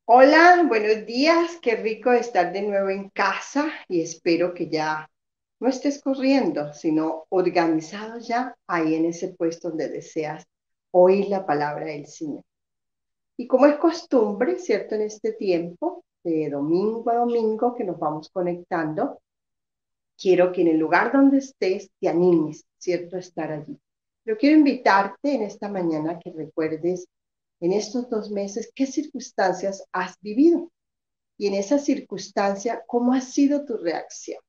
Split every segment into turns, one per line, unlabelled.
Hola, buenos días. Qué rico estar de nuevo en casa y espero que ya no estés corriendo, sino organizado ya ahí en ese puesto donde deseas oír la palabra del Señor. Y como es costumbre, ¿cierto? En este tiempo, de domingo a domingo que nos vamos conectando, quiero que en el lugar donde estés te animes, ¿cierto? A estar allí. Pero quiero invitarte en esta mañana que recuerdes en estos 2 meses qué circunstancias has vivido y en esa circunstancia, ¿cómo ha sido tu reacción?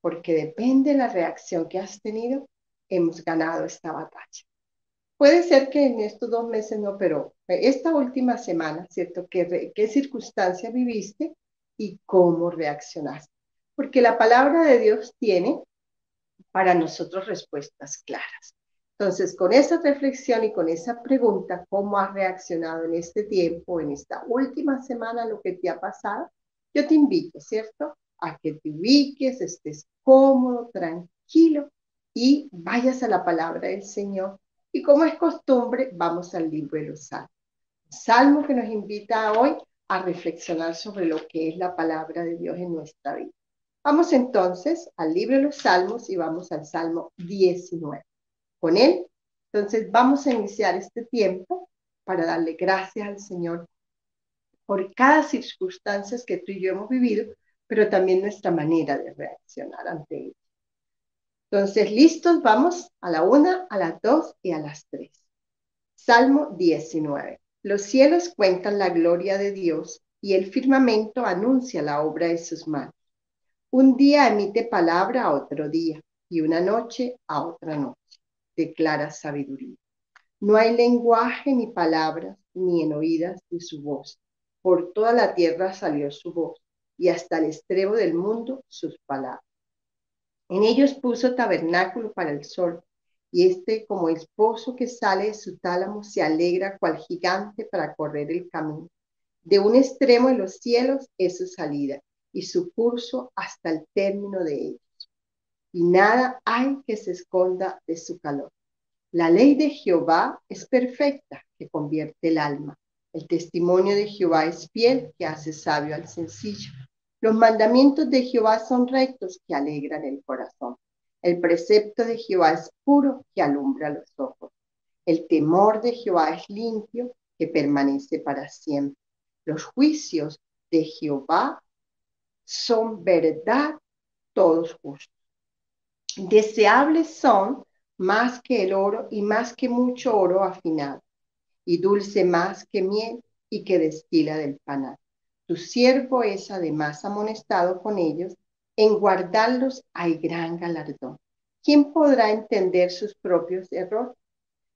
Porque depende de la reacción que has tenido, hemos ganado esta batalla. Puede ser que en estos 2 meses no, pero esta última semana, ¿cierto? ¿Qué circunstancia viviste y cómo reaccionaste? Porque la palabra de Dios tiene para nosotros respuestas claras. Entonces, con esa reflexión y con esa pregunta, ¿cómo has reaccionado en este tiempo, en esta última semana, lo que te ha pasado? Yo te invito, ¿cierto? A que te ubiques, estés cómodo, tranquilo y vayas a la palabra del Señor. Y como es costumbre, vamos al libro de los Salmos. Salmo que nos invita hoy a reflexionar sobre lo que es la palabra de Dios en nuestra vida. Vamos entonces al libro de los Salmos y vamos al Salmo 19. Con él, entonces vamos a iniciar este tiempo para darle gracias al Señor por cada circunstancia que tú y yo hemos vivido, pero también nuestra manera de reaccionar ante ello. Entonces, listos, vamos a la 1, a las 2 y a las 3. Salmo 19. Los cielos cuentan la gloria de Dios y el firmamento anuncia la obra de sus manos. Un día emite palabra a otro día y una noche a otra noche. Declara sabiduría. No hay lenguaje ni palabras ni en oídas de su voz. Por toda la tierra salió su voz y hasta el extremo del mundo sus palabras. En ellos puso tabernáculo para el sol y este como esposo que sale de su tálamo se alegra cual gigante para correr el camino. De un extremo de los cielos es su salida y su curso hasta el término de ellos. Y nada hay que se esconda de su calor. La ley de Jehová es perfecta, que convierte el alma. El testimonio de Jehová es fiel, que hace sabio al sencillo. Los mandamientos de Jehová son rectos, que alegran el corazón. El precepto de Jehová es puro, que alumbra los ojos. El temor de Jehová es limpio, que permanece para siempre. Los juicios de Jehová son verdad, todos justos. Deseables son más que el oro y más que mucho oro afinado, y dulce más que miel y que destila del panal. Tu siervo es además amonestado con ellos, en guardarlos hay gran galardón. ¿Quién podrá entender sus propios errores?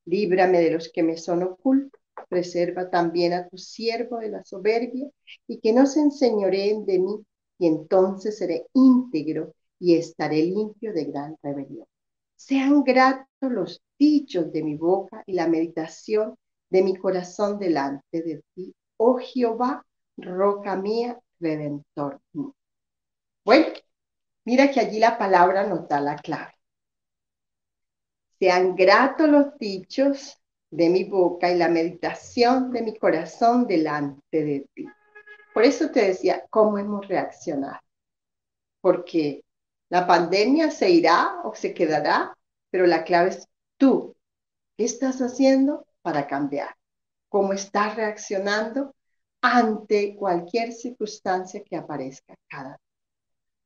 Líbrame de los que me son ocultos, preserva también a tu siervo de la soberbia, y que no se enseñoreen de mí, y entonces seré íntegro y estaré limpio de gran rebelión. Sean gratos los dichos de mi boca y la meditación de mi corazón delante de ti, oh Jehová, roca mía, redentor mío. Bueno, mira que allí la palabra nos da la clave. Sean gratos los dichos de mi boca y la meditación de mi corazón delante de ti. Por eso te decía, ¿cómo hemos reaccionado? Porque la pandemia se irá o se quedará, pero la clave es tú. ¿Qué estás haciendo para cambiar? ¿Cómo estás reaccionando ante cualquier circunstancia que aparezca cada día?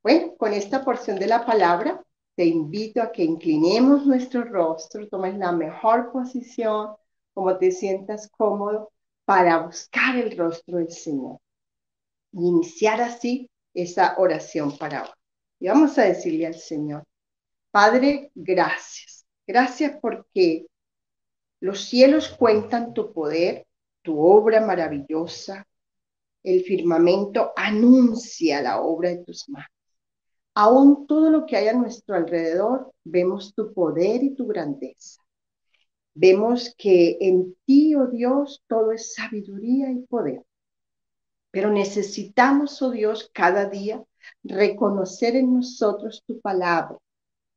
Bueno, con esta porción de la palabra, te invito a que inclinemos nuestro rostro, tomes la mejor posición, como te sientas cómodo, para buscar el rostro del Señor y iniciar así esa oración para hoy. Y vamos a decirle al Señor, Padre, gracias. Gracias porque los cielos cuentan tu poder, tu obra maravillosa. El firmamento anuncia la obra de tus manos. Aún todo lo que hay a nuestro alrededor, vemos tu poder y tu grandeza. Vemos que en ti, oh Dios, todo es sabiduría y poder. Pero necesitamos, oh Dios, cada día reconocer en nosotros tu palabra,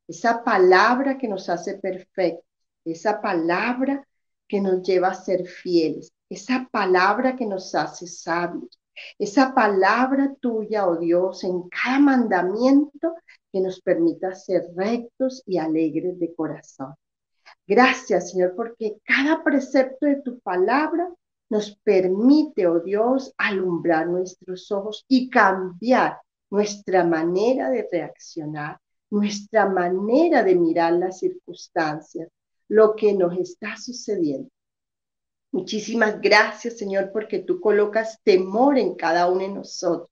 esa palabra que nos hace perfectos, esa palabra que nos lleva a ser fieles, esa palabra que nos hace sabios, Esa palabra tuya, oh Dios, en cada mandamiento que nos permita ser rectos y alegres de corazón. Gracias, Señor, porque cada precepto de tu palabra nos permite, oh Dios, alumbrar nuestros ojos y cambiar nuestra manera de reaccionar, nuestra manera de mirar las circunstancias, lo que nos está sucediendo. Muchísimas gracias, Señor, porque tú colocas temor en cada uno de nosotros.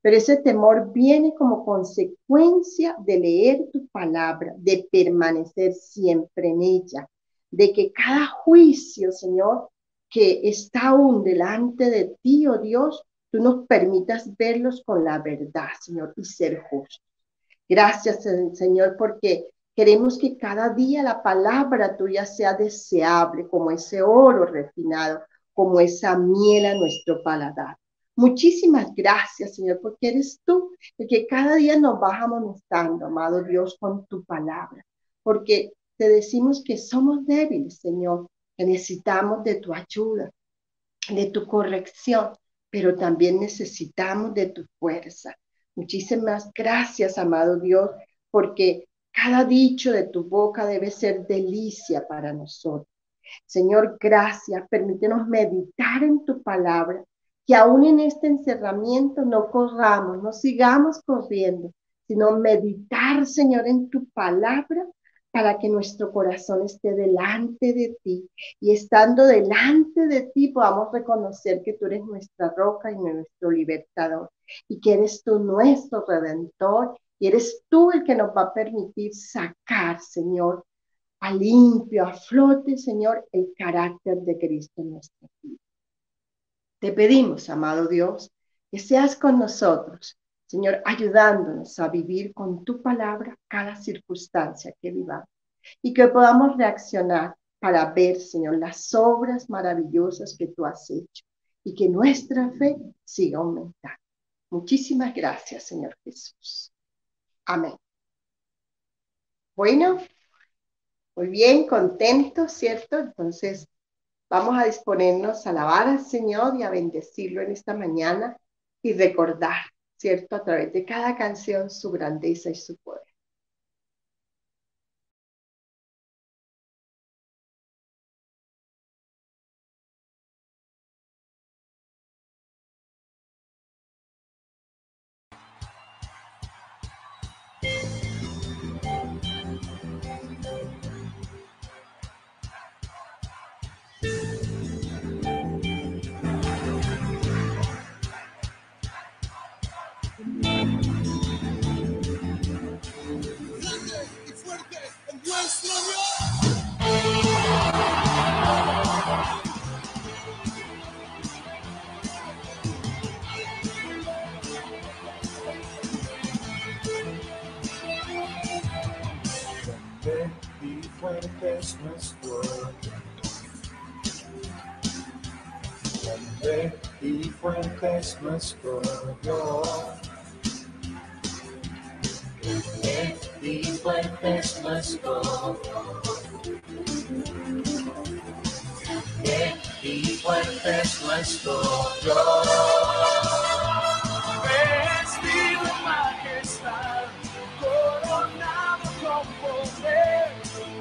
Pero ese temor viene como consecuencia de leer tu palabra, de permanecer siempre en ella, de que cada juicio, Señor, que está aún delante de ti, oh Dios, tú nos permitas verlos con la verdad, Señor, y ser justos. Gracias, Señor, porque queremos que cada día la palabra tuya sea deseable, como ese oro refinado, como esa miel a nuestro paladar. Muchísimas gracias, Señor, porque eres tú el que cada día nos vas amonestando, amado Dios, con tu palabra. Porque te decimos que somos débiles, Señor, que necesitamos de tu ayuda, de tu corrección, pero también necesitamos de tu fuerza. Muchísimas gracias, amado Dios, porque cada dicho de tu boca debe ser delicia para nosotros. Señor, gracias. Permítenos meditar en tu palabra, que aún en este encerramiento no corramos, no sigamos corriendo, sino meditar, Señor, en tu palabra para que nuestro corazón esté delante de ti y estando delante de ti podamos reconocer que tú eres nuestra roca y nuestro libertador y que eres tú nuestro redentor y eres tú el que nos va a permitir sacar, Señor, a limpio, a flote, Señor, el carácter de Cristo en nuestra vida. Te pedimos, amado Dios, que seas con nosotros, Señor, ayudándonos a vivir con tu palabra cada circunstancia que vivamos y que podamos reaccionar para ver, Señor, las obras maravillosas que tú has hecho y que nuestra fe siga aumentando. Muchísimas gracias, Señor Jesús. Amén. Bueno, muy bien, contentos, ¿cierto? Entonces, vamos a disponernos a alabar al Señor y a bendecirlo en esta mañana y recordar, ¿cierto? A través de cada canción su grandeza y su poder.
Y fuerte es nuestro grande y fuerte es nuestro Dios. Grande y fuerte es nuestro grande y fuerte es nuestro Dios. Vestido en majestad, coronado con poder,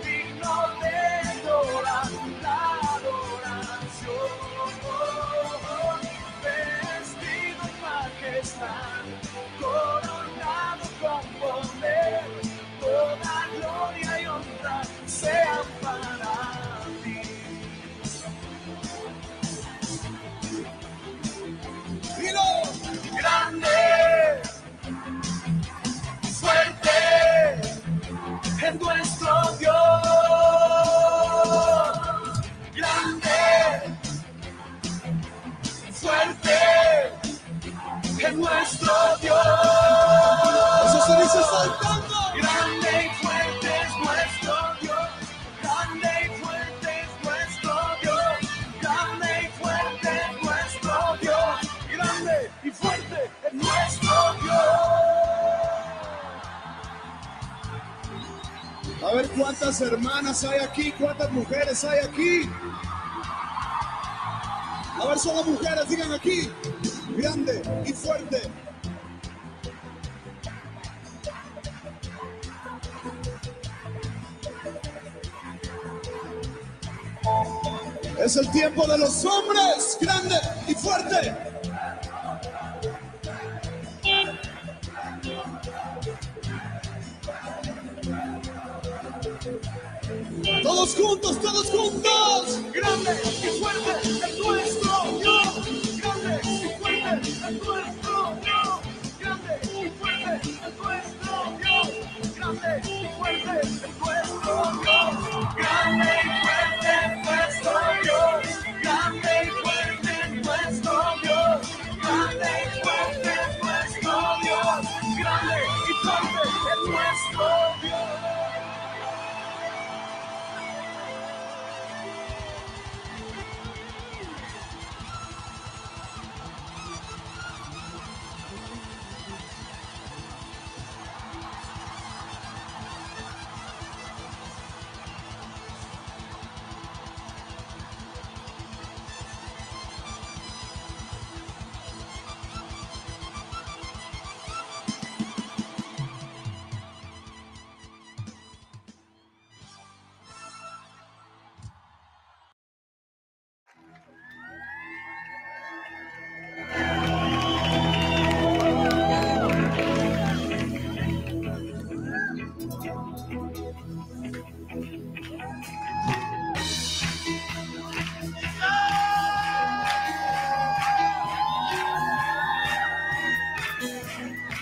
digno de toda la adoración. Vestido en majestad, coronado con poder, toda gloria y honra sean para ti. Dilo, grande, fuerte es nuestro Dios. Grande, fuerte es nuestro Dios. Eso se dice saltando. Grande y fuerte es nuestro Dios. Grande y fuerte es nuestro Dios. Grande y fuerte es nuestro Dios. Grande y fuerte es nuestro Dios. A ver cuántas hermanas hay aquí, cuántas mujeres hay aquí. A ver, solo mujeres, digan aquí. Grande y fuerte. Es el tiempo de los hombres. Grande y fuerte. Todos juntos, todos juntos. Grande y fuerte es nuestro Dios. Grande y fuerte es nuestro Dios. Grande y fuerte es nuestro Dios. Grande y fuerte es nuestro Dios. Grande y fuerte es nuestro Dios. Grande y fuerte es nuestro Dios. Grande y fuerte es nuestro Dios. Grande y fuerte es nuestro Dios.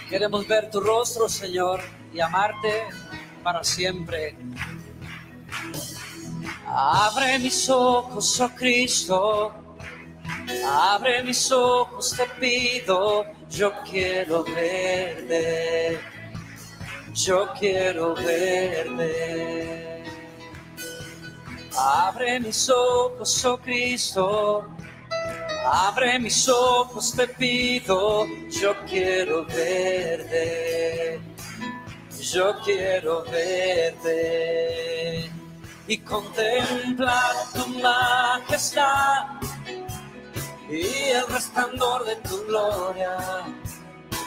Queremos ver tu rostro, Señor, y amarte para siempre. Abre mis ojos, oh Cristo, abre mis ojos, te pido. Yo quiero verte, yo quiero verte. Abre mis ojos, oh Cristo, abre mis ojos, te pido. Yo quiero verte, yo quiero verte y contemplar tu majestad y el resplandor de tu gloria.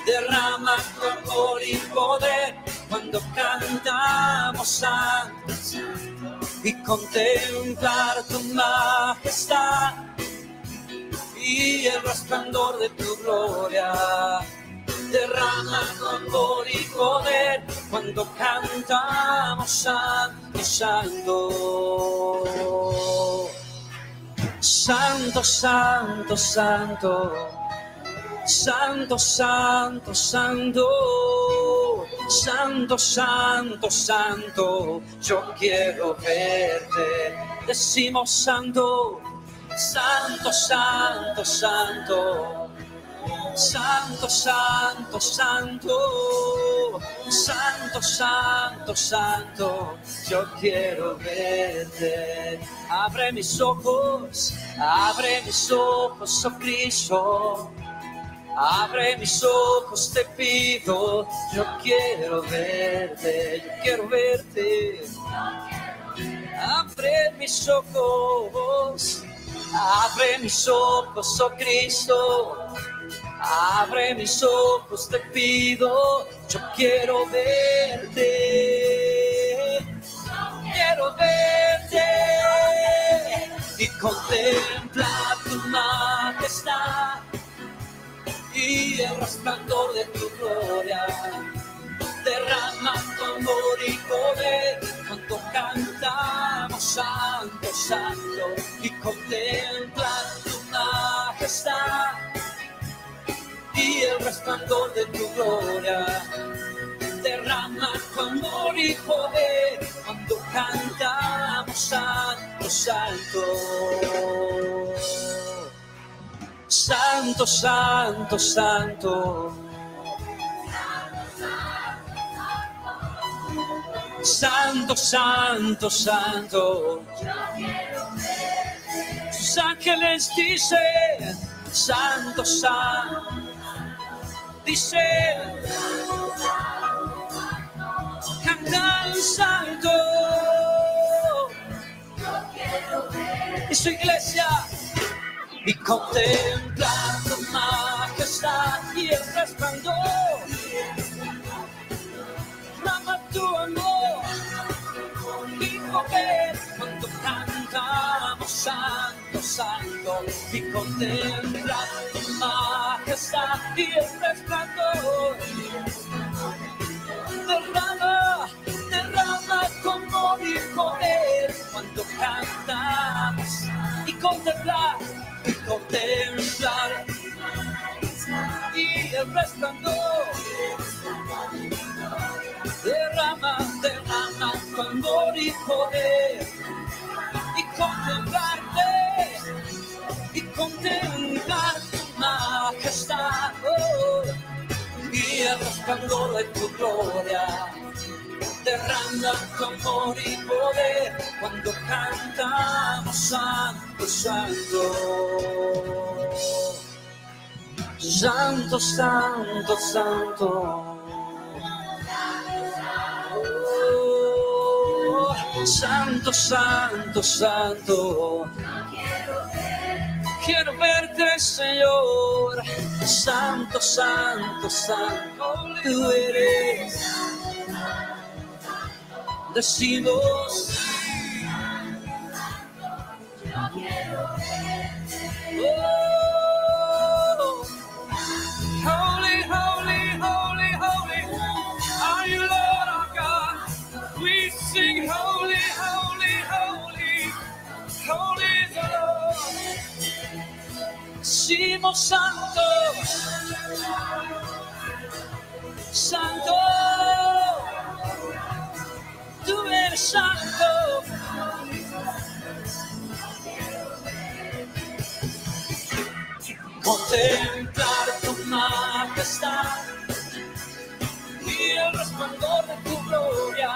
Derrama tu amor y poder cuando cantamos santo, y contemplar tu majestad y el resplandor de tu gloria. Derrama tu amor y poder cuando cantamos santo, santo. Santo, santo, santo. Santo, santo, santo. Santo, santo, santo. Yo quiero verte. Decimos santo. Santo, santo, santo. Santo, santo, santo. Santo, santo, santo. Yo quiero verte. Abre mis ojos, oh Cristo. Abre mis ojos, te pido. Yo quiero verte, yo quiero verte. Abre mis ojos, oh Cristo. Abre mis ojos, te pido. Yo quiero verte, quiero verte y contemplar tu majestad y el resplandor de tu gloria. Derrama tu amor y poder cuando cantamos santo, santo, y contemplar tu majestad y el resplandor de tu gloria. Derrama tu amor y poder cuando cantamos santo, santo. Santo, santo, santo. Santo, santo, santo. Sus ángeles dicen, santo, santo. Dicen, cantan santo. Y su iglesia, y contemplar tu majestad y el resplandor. Derrama tu amor y poder cuando cantamos santo, santo, y contemplar tu majestad y el resplandor. Derrama, derrama como y poder cuando cantamos y contemplar y el resplandor. Derrama, derrama tu amor y poder y contemplar tu majestad, oh, y el resplandor de tu gloria. Derrama tu amor y poder cuando cantamos santo, santo. Santo, santo, santo. Oh, santo, santo, santo. Quiero verte, Señor. Santo, santo, santo. Tú eres. Decimos. Oh, holy, holy, holy, holy, are you Lord our God? We sing holy, holy, holy, holy is the Lord. Decimos santo, santo, tú eres santo. Contemplar tu majestad y el resplandor de tu gloria.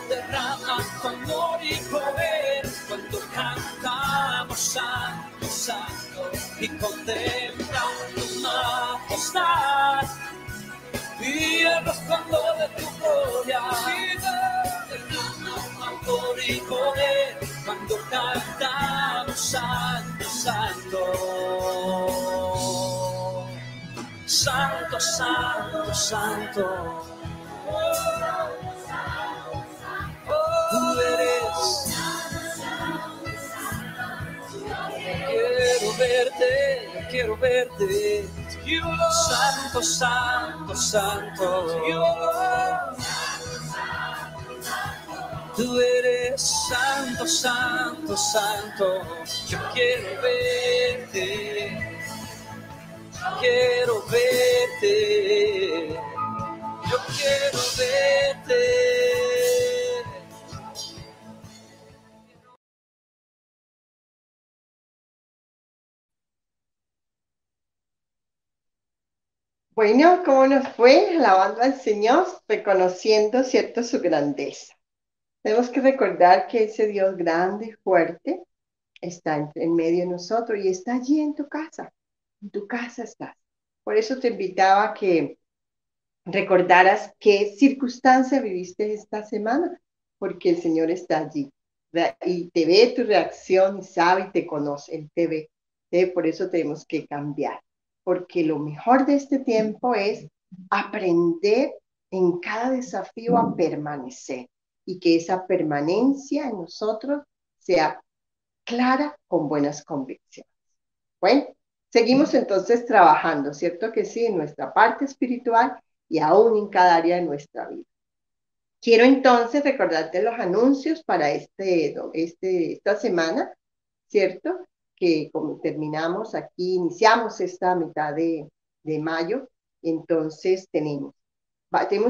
Derrama tu amor y poder cuando cantamos santo, santo, y contemplar tu majestad y el resplandor de tu gloria. Derrama tu amor y poder cuando cantamos santo, santo. Santo, santo, santo. Tú eres. Quiero verte, quiero verte. Santo, santo, santo. Tú eres santo, santo, santo. Yo quiero verte. Quiero verte, yo quiero verte.
Bueno, ¿cómo nos fue? Alabando al Señor, reconociendo, ¿cierto?, su grandeza. Tenemos que recordar que ese Dios grande y fuerte está en medio de nosotros y está allí en tu casa. En tu casa estás. Por eso te invitaba a que recordaras qué circunstancia viviste esta semana, porque el Señor está allí y te ve tu reacción y sabe y te conoce, Él te ve. Por eso tenemos que cambiar, porque lo mejor de este tiempo es aprender en cada desafío a permanecer y que esa permanencia en nosotros sea clara con buenas convicciones. Bueno, seguimos entonces trabajando, ¿cierto que sí? En nuestra parte espiritual y aún en cada área de nuestra vida. Quiero entonces recordarte los anuncios para esta semana, ¿cierto? Que como terminamos aquí, iniciamos esta mitad de mayo, entonces tenemos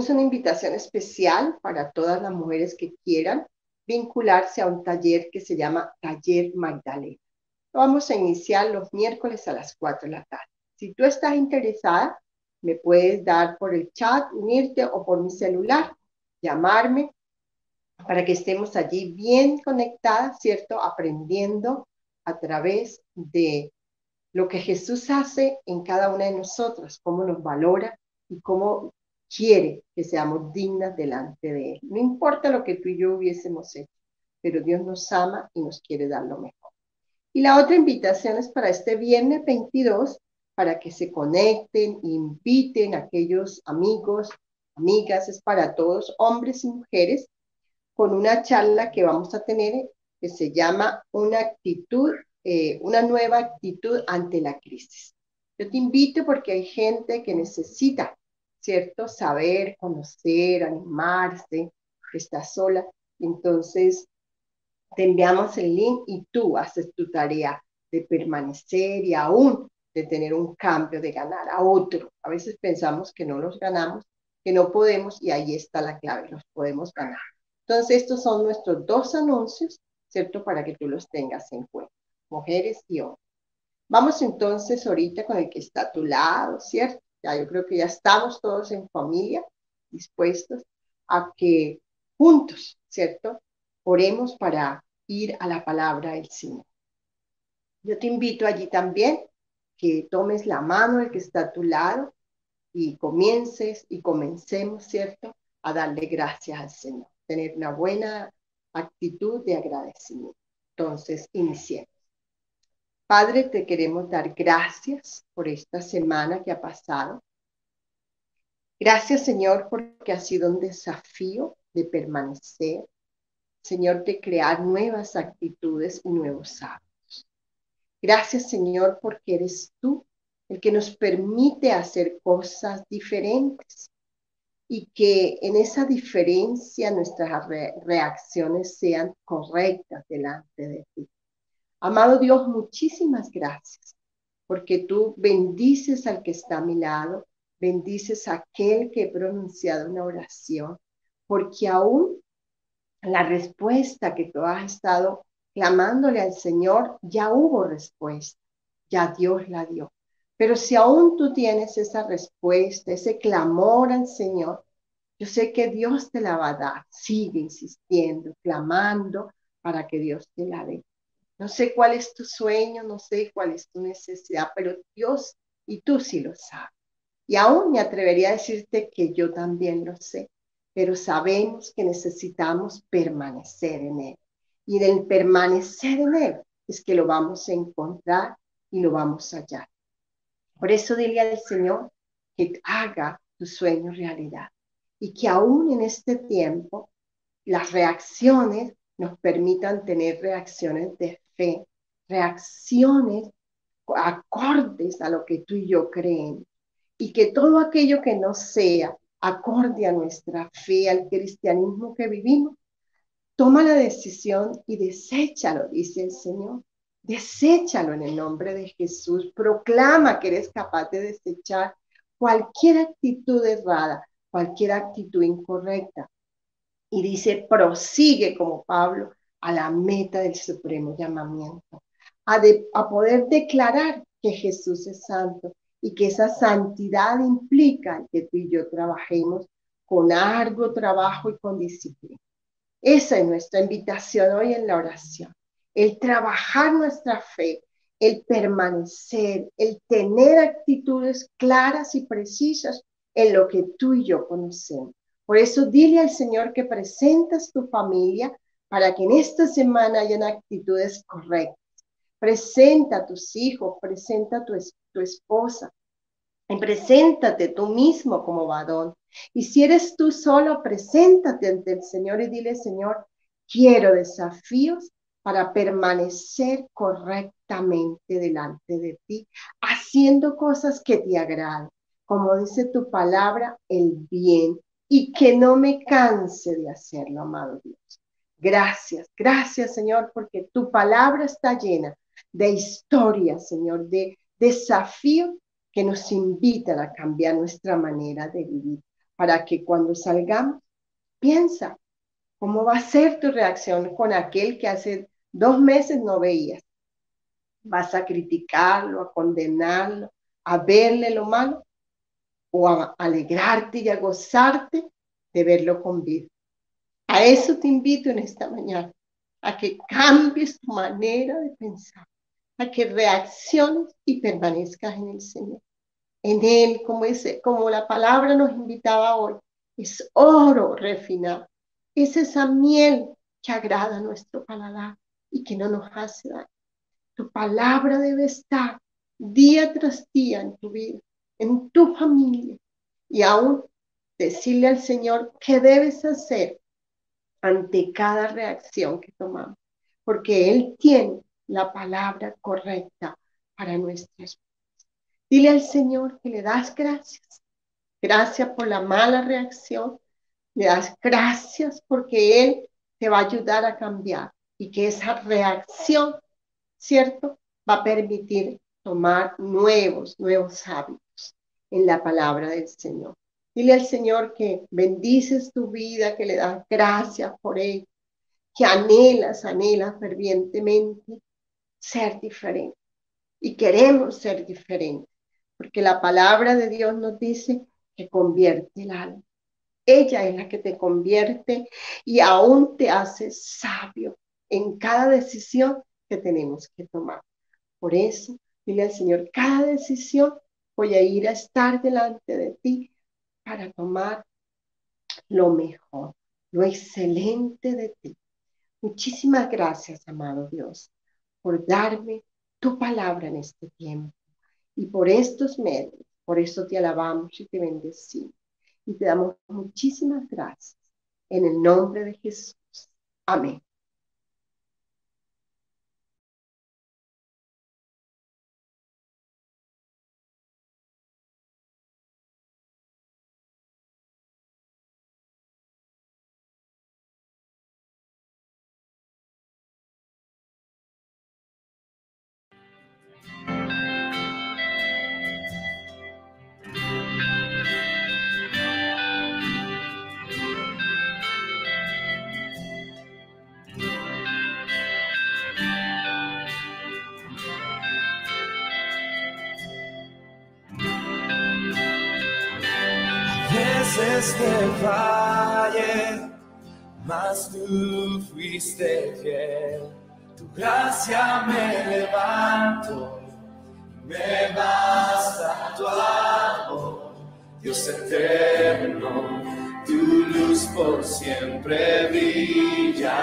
una invitación especial para todas las mujeres que quieran vincularse a un taller que se llama Taller Magdalena. Vamos a iniciar los miércoles a las 4 de la tarde. Si tú estás interesada, me puedes dar por el chat, unirte o por mi celular, llamarme para que estemos allí bien conectadas, ¿cierto? Aprendiendo a través de lo que Jesús hace en cada una de nosotras, cómo nos valora y cómo quiere que seamos dignas delante de Él. No importa lo que tú y yo hubiésemos hecho, pero Dios nos ama y nos quiere dar lo mejor. Y la otra invitación es para este viernes 22, para que se conecten, inviten a aquellos amigos, amigas, es para todos, hombres y mujeres, con una charla que vamos a tener que se llama una nueva actitud ante la crisis. Yo te invito porque hay gente que necesita, ¿cierto? Saber, conocer, animarse, que está sola. Entonces, te enviamos el link y tú haces tu tarea de permanecer y aún de tener un cambio, de ganar a otro. A veces pensamos que no los ganamos, que no podemos y ahí está la clave, los podemos ganar. Entonces, estos son nuestros dos anuncios, ¿cierto? Para que tú los tengas en cuenta, mujeres y hombres. Vamos entonces ahorita con el que está a tu lado, ¿cierto? Ya yo creo que ya estamos todos en familia, dispuestos a que juntos, ¿cierto? Oremos para ir a la palabra del Señor. Yo te invito allí también que tomes la mano del que está a tu lado y comencemos, ¿cierto? A darle gracias al Señor, tener una buena actitud de agradecimiento. Entonces, iniciemos. Padre, te queremos dar gracias por esta semana que ha pasado. Gracias, Señor, porque ha sido un desafío de permanecer, Señor, de crear nuevas actitudes y nuevos hábitos. Gracias, Señor, porque eres tú el que nos permite hacer cosas diferentes y que en esa diferencia nuestras reacciones sean correctas delante de ti. Amado Dios, muchísimas gracias, porque tú bendices al que está a mi lado, bendices a aquel que he pronunciado una oración, porque aún la respuesta que tú has estado clamándole al Señor, ya hubo respuesta, ya Dios la dio. Pero si aún tú tienes esa respuesta, ese clamor al Señor, yo sé que Dios te la va a dar. Sigue insistiendo, clamando para que Dios te la dé. No sé cuál es tu sueño, no sé cuál es tu necesidad, pero Dios y tú sí lo sabes. Y aún me atrevería a decirte que yo también lo sé, pero sabemos que necesitamos permanecer en Él. Y en el permanecer en Él es que lo vamos a encontrar y lo vamos a hallar. Por eso dile al Señor que haga tu sueño realidad y que aún en este tiempo las reacciones nos permitan tener reacciones de fe, reacciones acordes a lo que tú y yo creemos. Y que todo aquello que no sea acorde a nuestra fe, al cristianismo que vivimos, toma la decisión y deséchalo, dice el Señor. Deséchalo en el nombre de Jesús. Proclama que eres capaz de desechar cualquier actitud errada, cualquier actitud incorrecta. Y dice, prosigue como Pablo a la meta del supremo llamamiento, a poder declarar que Jesús es santo y que esa santidad implica que tú y yo trabajemos con arduo trabajo y con disciplina. Esa es nuestra invitación hoy en la oración, el trabajar nuestra fe, el permanecer, el tener actitudes claras y precisas en lo que tú y yo conocemos. Por eso dile al Señor que presentas tu familia para que en esta semana hayan actitudes correctas. Presenta a tus hijos, presenta a tu esposa, y preséntate tú mismo como varón. Y si eres tú solo, preséntate ante el Señor y dile, Señor, quiero desafíos para permanecer correctamente delante de ti, haciendo cosas que te agraden. Como dice tu palabra, el bien, y que no me canse de hacerlo, amado Dios. Gracias, gracias, Señor, porque tu palabra está llena de historias, Señor, de desafíos que nos invitan a cambiar nuestra manera de vivir, para que cuando salgamos, piensa cómo va a ser tu reacción con aquel que hace 2 meses no veías. ¿Vas a criticarlo, a condenarlo, a verle lo malo o a alegrarte y a gozarte de verlo con vida? A eso te invito en esta mañana, a que cambies tu manera de pensar, a que reacciones y permanezcas en el Señor. En Él, como la palabra nos invitaba hoy, es oro refinado. Es esa miel que agrada a nuestro paladar y que no nos hace daño. Tu palabra debe estar día tras día en tu vida, en tu familia, y aún decirle al Señor qué debes hacer ante cada reacción que tomamos, porque Él tiene la palabra correcta para nuestras vidas. Dile al Señor que le das gracias, gracias por la mala reacción, le das gracias porque Él te va a ayudar a cambiar y que esa reacción, ¿cierto?, va a permitir tomar nuevos hábitos en la palabra del Señor. Dile al Señor que bendices tu vida, que le das gracias por ello, que anhelas fervientemente ser diferente. Y queremos ser diferentes, porque la palabra de Dios nos dice que convierte el alma. Ella es la que te convierte y aún te hace sabio en cada decisión que tenemos que tomar. Por eso, dile al Señor, cada decisión voy a ir a estar delante de ti para tomar lo mejor, lo excelente de ti. Muchísimas gracias, amado Dios, por darme tu palabra en este tiempo y por estos medios. Por eso te alabamos y te bendecimos y te damos muchísimas gracias en el nombre de Jesús. Amén.
Veces que fallé, mas tú fuiste fiel. Tu gracia me levanto, me basta tu amor, Dios eterno, tu luz por siempre brillará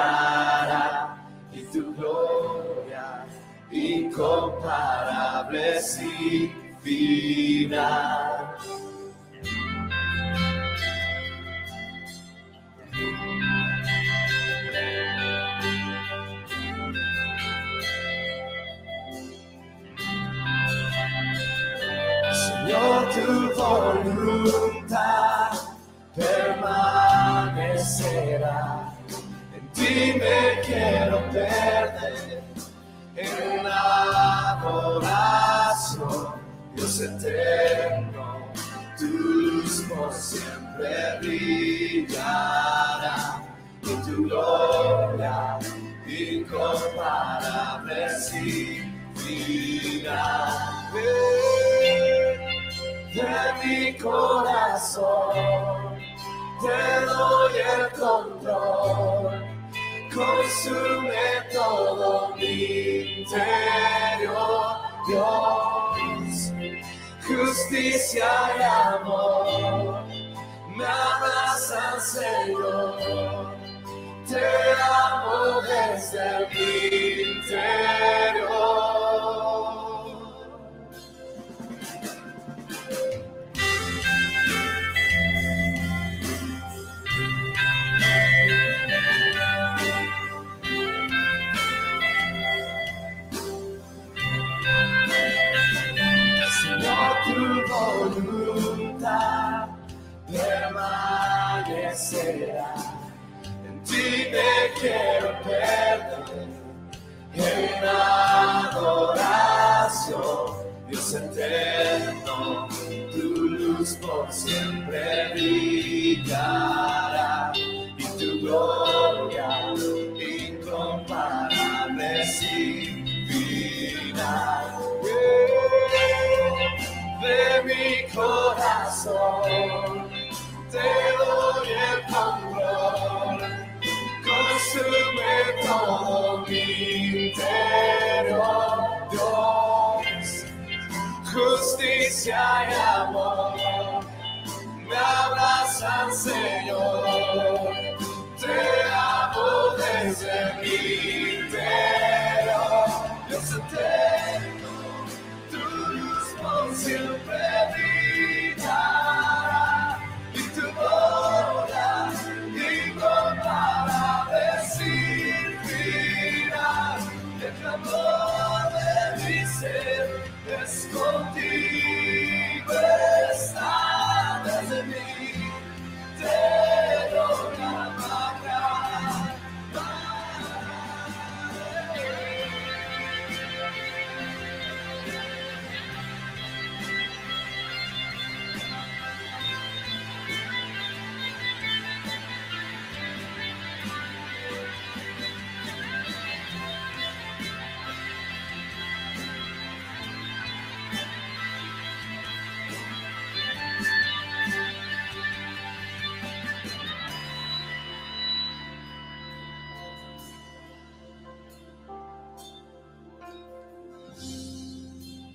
y tu gloria incomparable sin final. Señor, tu voluntad permanecerá. En ti me quiero perder, en adoración, Dios eterno, tu luz por siempre brillará y tu gloria incomparable sin final. De mi corazón te doy el control, consume todo mi interior, Dios, justicia y amor me abrazan, Señor, te amo desde mi interior. Voluntad permanecerá. En ti me quiero perder, en adoración, Dios eterno, tu luz por siempre brillará y tu gloria incomparable sin final. De mi corazón te doy el control, consume todo mi interior, Dios, justicia y amor me abrazan, Señor, te amo desde mi interior, Dios eterno. ser, es contigo está desde mí, te doy la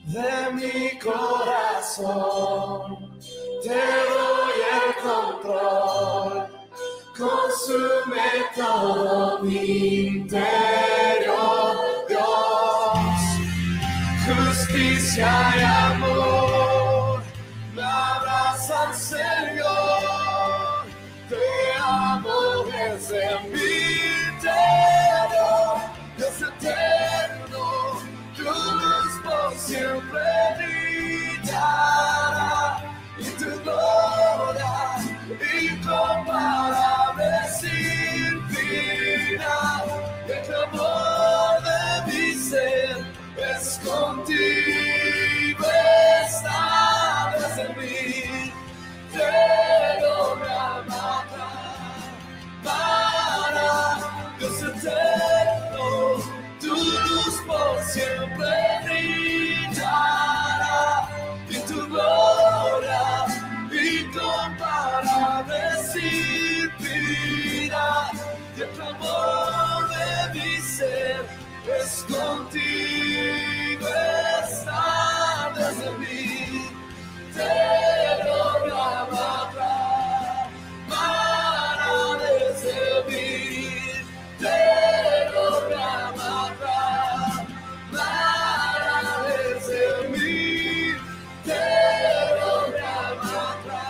de mi corazón, te doy el control, consume todo mi interior, Dios, justicia y amor, me abrazan, Señor, te amo desde mi interior, Dios eterno, tu luz por siempre brillará y tu gloria incomparable sin final. El clamor de mi ser es contigo, está desde mí, pero me amata para Dios eterno. Tu luz por siempre brillará y tu gloria incomparable sin final. Y el clamor de mi ser es contigo, está desde mí, pero me amará para desde mí, pero me amará para desde mí, pero me amará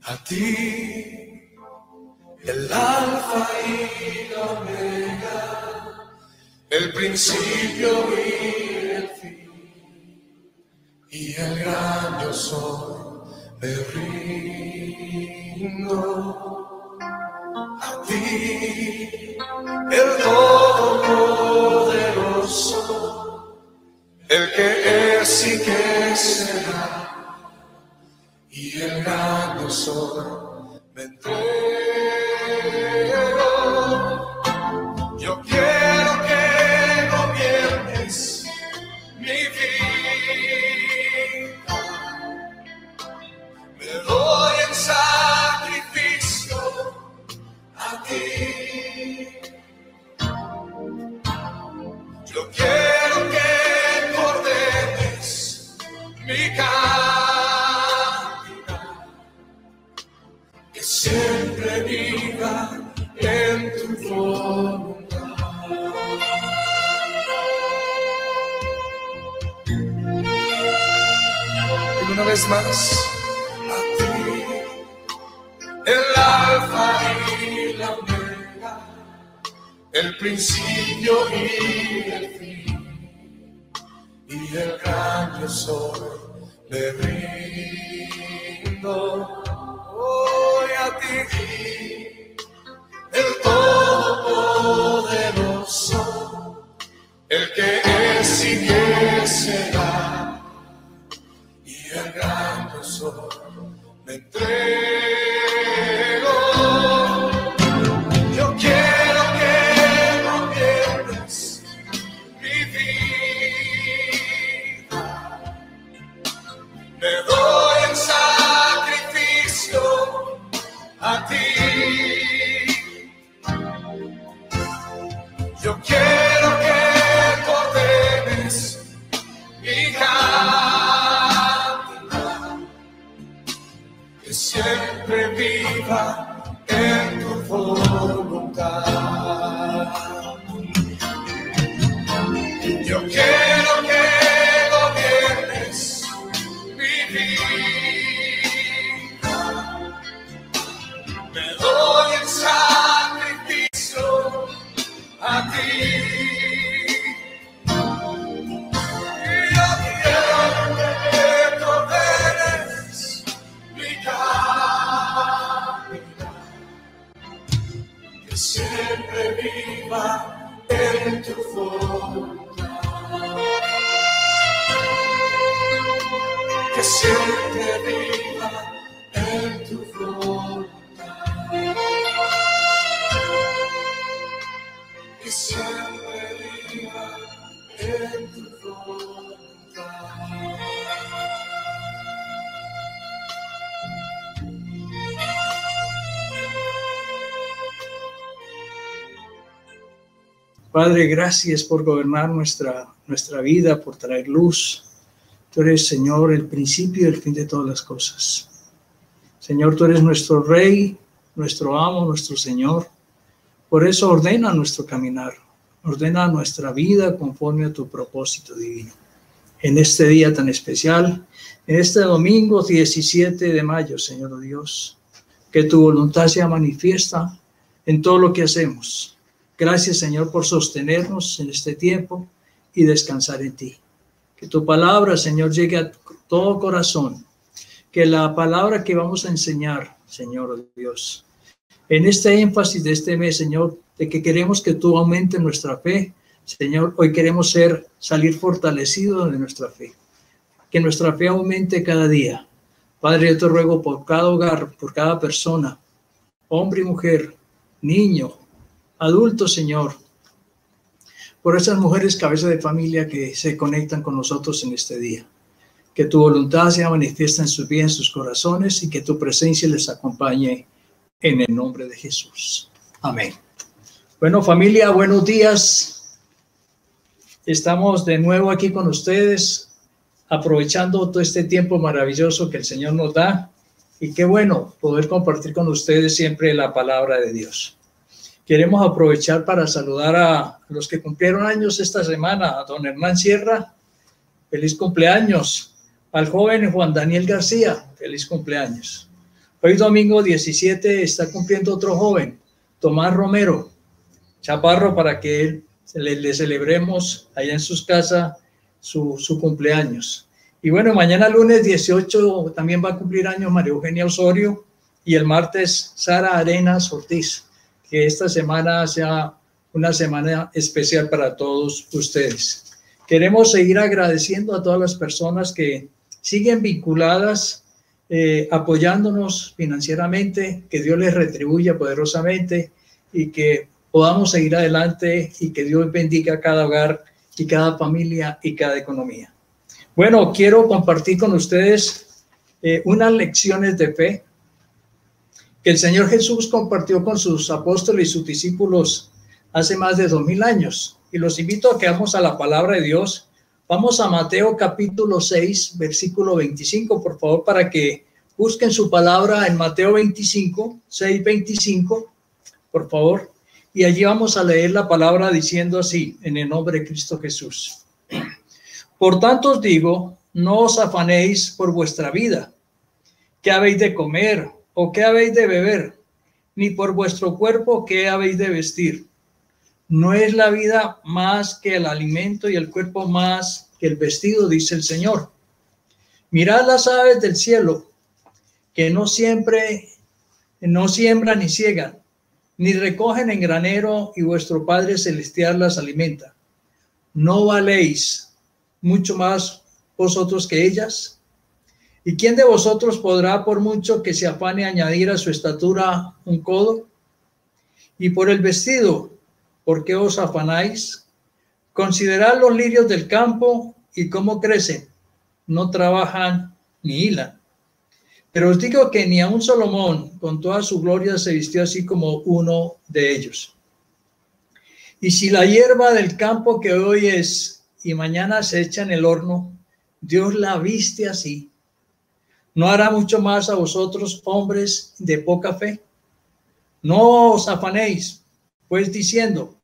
a ti, el alfa y la omega, el principio y el fin, y el gran yo soy, me rindo. A ti, el todopoderoso, el que es y que será, y el gran yo soy, me entrego. Yo quiero que gobiernes mi vida. Me doy en sacrificio a ti. Yo quiero que ordenes mi camino, que siempre viva en tu voluntad. Y una vez más, a ti, el alfa y la omega, el principio y el fin, y el gran yo soy, me rindo hoy a ti, el todopoderoso, el que es y que será, y el gran yo soy, me entrego. Yo quiero que gobiernes mi vida. Me doy en sacrificio a ti. Yo quiero que ordenes mi viva en tu voluntad. Yo quiero que gobiernes mi vida. Me doy en sacrificio a ti. Yo quiero que tú eres mi camino, que siempre viva en tu voluntad, que siempre viva en tu voluntad, que siempre viva en tu voluntad.
Padre, gracias por gobernar nuestra vida, por traer luz. Tú eres, Señor, el principio y el fin de todas las cosas. Señor, tú eres nuestro Rey, nuestro amo, nuestro Señor. Por eso ordena nuestro caminar, ordena nuestra vida conforme a tu propósito divino. En este día tan especial, en este domingo 17 de mayo, Señor Dios, que tu voluntad sea manifiesta en todo lo que hacemos. Gracias, Señor, por sostenernos en este tiempo y descansar en ti. Que tu palabra, Señor, llegue a todo corazón. Que la palabra que vamos a enseñar, Señor Dios, en este énfasis de este mes, Señor, de que queremos que tú aumentes nuestra fe, Señor, hoy queremos salir fortalecidos de nuestra fe. Que nuestra fe aumente cada día. Padre, yo te ruego por cada hogar, por cada persona, hombre y mujer, niño, adulto, Señor, por esas mujeres cabeza de familia que se conectan con nosotros en este día. Que tu voluntad sea manifiesta en sus vidas, en sus corazones, y que tu presencia les acompañe en el nombre de Jesús. Amén. Bueno, familia, buenos días. Estamos de nuevo aquí con ustedes, aprovechando todo este tiempo maravilloso que el Señor nos da. Y qué bueno poder compartir con ustedes siempre la palabra de Dios. Queremos aprovechar para saludar a los que cumplieron años esta semana. A don Hernán Sierra, feliz cumpleaños. Al joven Juan Daniel García, feliz cumpleaños. Hoy domingo 17 está cumpliendo otro joven, Tomás Romero Chaparro, para que le celebremos allá en sus casas su cumpleaños. Y bueno, mañana lunes 18 también va a cumplir años María Eugenia Osorio, y el martes Sara Arenas Ortiz. Que esta semana sea una semana especial para todos ustedes. Queremos seguir agradeciendo a todas las personas que siguen vinculadas, apoyándonos financieramente, que Dios les retribuya poderosamente y que podamos seguir adelante y que Dios bendiga cada hogar y cada familia y cada economía. Bueno, quiero compartir con ustedes unas lecciones de fe que el Señor Jesús compartió con sus apóstoles y sus discípulos hace más de 2000 años. Y los invito a que vamos a la palabra de Dios. Vamos a Mateo capítulo 6, versículo 25, por favor, para que busquen su palabra en Mateo 25, 6, 25, por favor. Y allí vamos a leer la palabra diciendo así, en el nombre de Cristo Jesús. Por tanto os digo, no os afanéis por vuestra vida, qué habéis de comer o qué habéis de beber, ni por vuestro cuerpo qué habéis de vestir. No es la vida más que el alimento y el cuerpo más que el vestido, dice el Señor. Mirad las aves del cielo, que no siembran ni ciegan, ni recogen en granero, y vuestro Padre Celestial las alimenta. ¿No valéis mucho más vosotros que ellas? ¿Y quién de vosotros podrá, por mucho que se afane, añadir a su estatura un codo? Y por el vestido, ¿por qué os afanáis? Considerad los lirios del campo y cómo crecen. No trabajan ni hilan. Pero os digo que ni aun Salomón, con toda su gloria, se vistió así como uno de ellos. Y si la hierba del campo, que hoy es y mañana se echa en el horno, Dios la viste así, ¿No hará mucho más a vosotros, hombres de poca fe? No os afanéis, pues diciendo,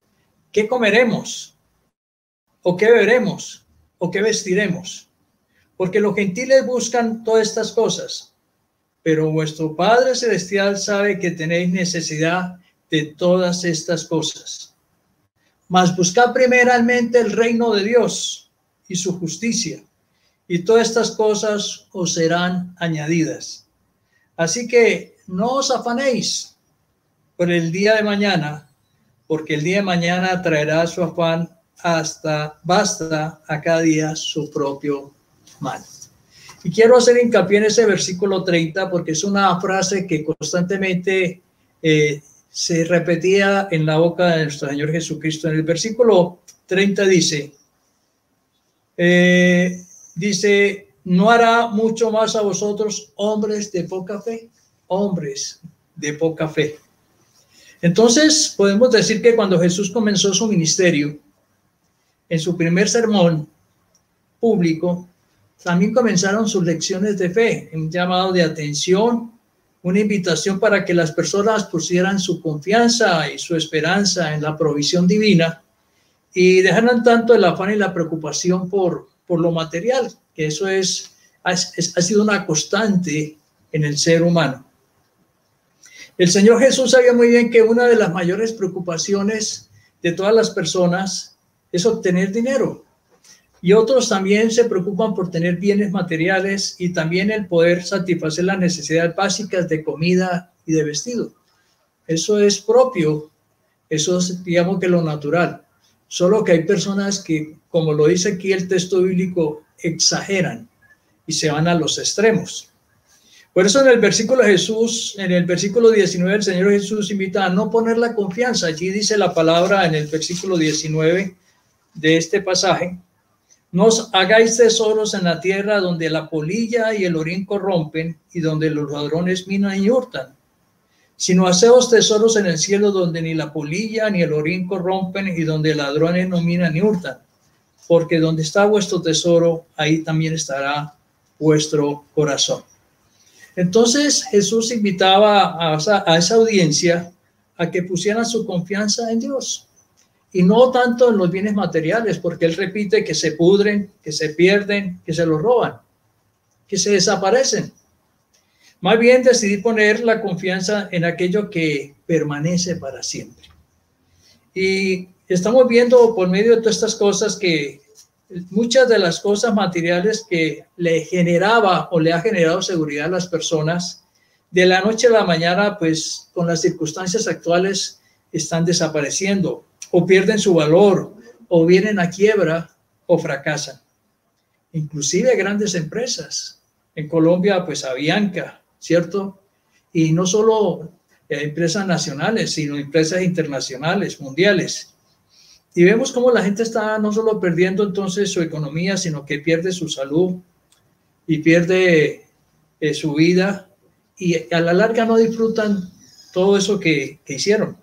¿qué comeremos? ¿O qué beberemos? ¿O qué vestiremos? Porque los gentiles buscan todas estas cosas, pero vuestro Padre Celestial sabe que tenéis necesidad de todas estas cosas. Mas buscad primeramente el reino de Dios y su justicia, y todas estas cosas os serán añadidas. Así que no os afanéis por el día de mañana, porque el día de mañana traerá su afán. Basta a cada día su propio mal. Y quiero hacer hincapié en ese versículo 30 porque es una frase que constantemente se repetía en la boca de nuestro Señor Jesucristo. En el versículo 30 dice, ¿no hará mucho más a vosotros, hombres de poca fe? Hombres de poca fe. Entonces podemos decir que cuando Jesús comenzó su ministerio, en su primer sermón público, también comenzaron sus lecciones de fe, un llamado de atención, una invitación para que las personas pusieran su confianza y su esperanza en la provisión divina y dejaran tanto el afán y la preocupación por lo material, que eso ha sido una constante en el ser humano. El Señor Jesús sabía muy bien que una de las mayores preocupaciones de todas las personas es obtener dinero. Y otros también se preocupan por tener bienes materiales y también el poder satisfacer las necesidades básicas de comida y de vestido. Eso es propio, eso es, digamos, que lo natural. Solo que hay personas que, como lo dice aquí el texto bíblico, exageran y se van a los extremos. Por eso en el versículo 19, el Señor Jesús invita a no poner la confianza. Allí dice la palabra en el versículo 19 de este pasaje: no os hagáis tesoros en la tierra donde la polilla y el orín corrompen y donde los ladrones minan y hurtan, sino haceos tesoros en el cielo donde ni la polilla ni el orín corrompen y donde ladrones no minan ni hurtan, porque donde está vuestro tesoro, ahí también estará vuestro corazón. Entonces Jesús invitaba a esa audiencia a que pusieran su confianza en Dios y no tanto en los bienes materiales, porque él repite que se pudren, que se pierden, que se los roban, que se desaparecen. Más bien decidí poner la confianza en aquello que permanece para siempre. Y estamos viendo por medio de todas estas cosas que muchas de las cosas materiales que le generaba o le ha generado seguridad a las personas, de la noche a la mañana, pues con las circunstancias actuales están desapareciendo o pierden su valor o vienen a quiebra o fracasan. Inclusive grandes empresas. En Colombia, pues Avianca, ¿cierto? Y no solo empresas nacionales, sino empresas internacionales, mundiales. Y vemos cómo la gente está no solo perdiendo entonces su economía, sino que pierde su salud y pierde su vida y a la larga no disfrutan todo eso que hicieron.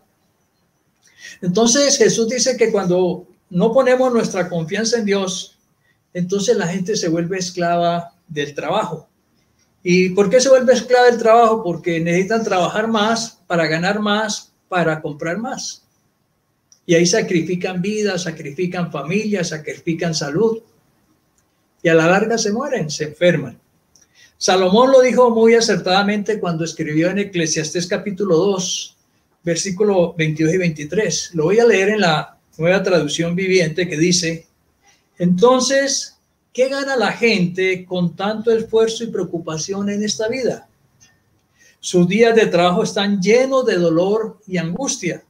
Entonces Jesús dice que cuando no ponemos nuestra confianza en Dios, entonces la gente se vuelve esclava del trabajo. ¿Y por qué se vuelve esclava del trabajo? Porque necesitan trabajar más para ganar más, para comprar más. Y ahí sacrifican vidas, sacrifican familias, sacrifican salud. Y a la larga se mueren, se enferman. Salomón lo dijo muy acertadamente cuando escribió en Eclesiastés capítulo 2, versículo 22 y 23. Lo voy a leer en la Nueva Traducción Viviente, que dice: entonces, ¿qué gana la gente con tanto esfuerzo y preocupación en esta vida? Sus días de trabajo están llenos de dolor y angustia.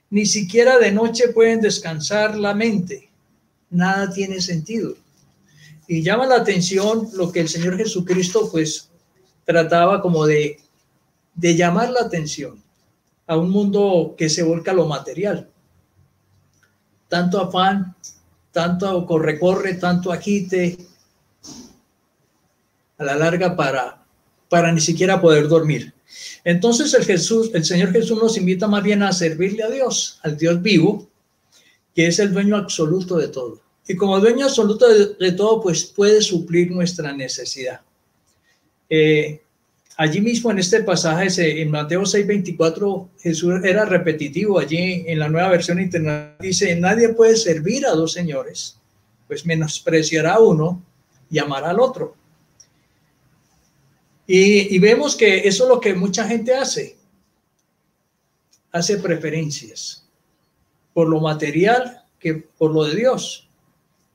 Ni siquiera de noche pueden descansar la mente. Nada tiene sentido. Y llama la atención lo que el Señor Jesucristo pues trataba como de llamar la atención a un mundo que se volca a lo material. Tanto afán, tanto corre, tanto agite, a la larga para ni siquiera poder dormir. Entonces el Señor Jesús nos invita más bien a servirle a Dios, al Dios vivo, que es el dueño absoluto de todo. Y como dueño absoluto de todo, pues puede suplir nuestra necesidad. Allí mismo en este pasaje, en Mateo 6:24, Jesús era repetitivo. Allí en la Nueva Versión Internacional dice: nadie puede servir a dos señores, pues menospreciará a uno y amará al otro. Y vemos que eso es lo que mucha gente hace preferencias por lo material que por lo de Dios.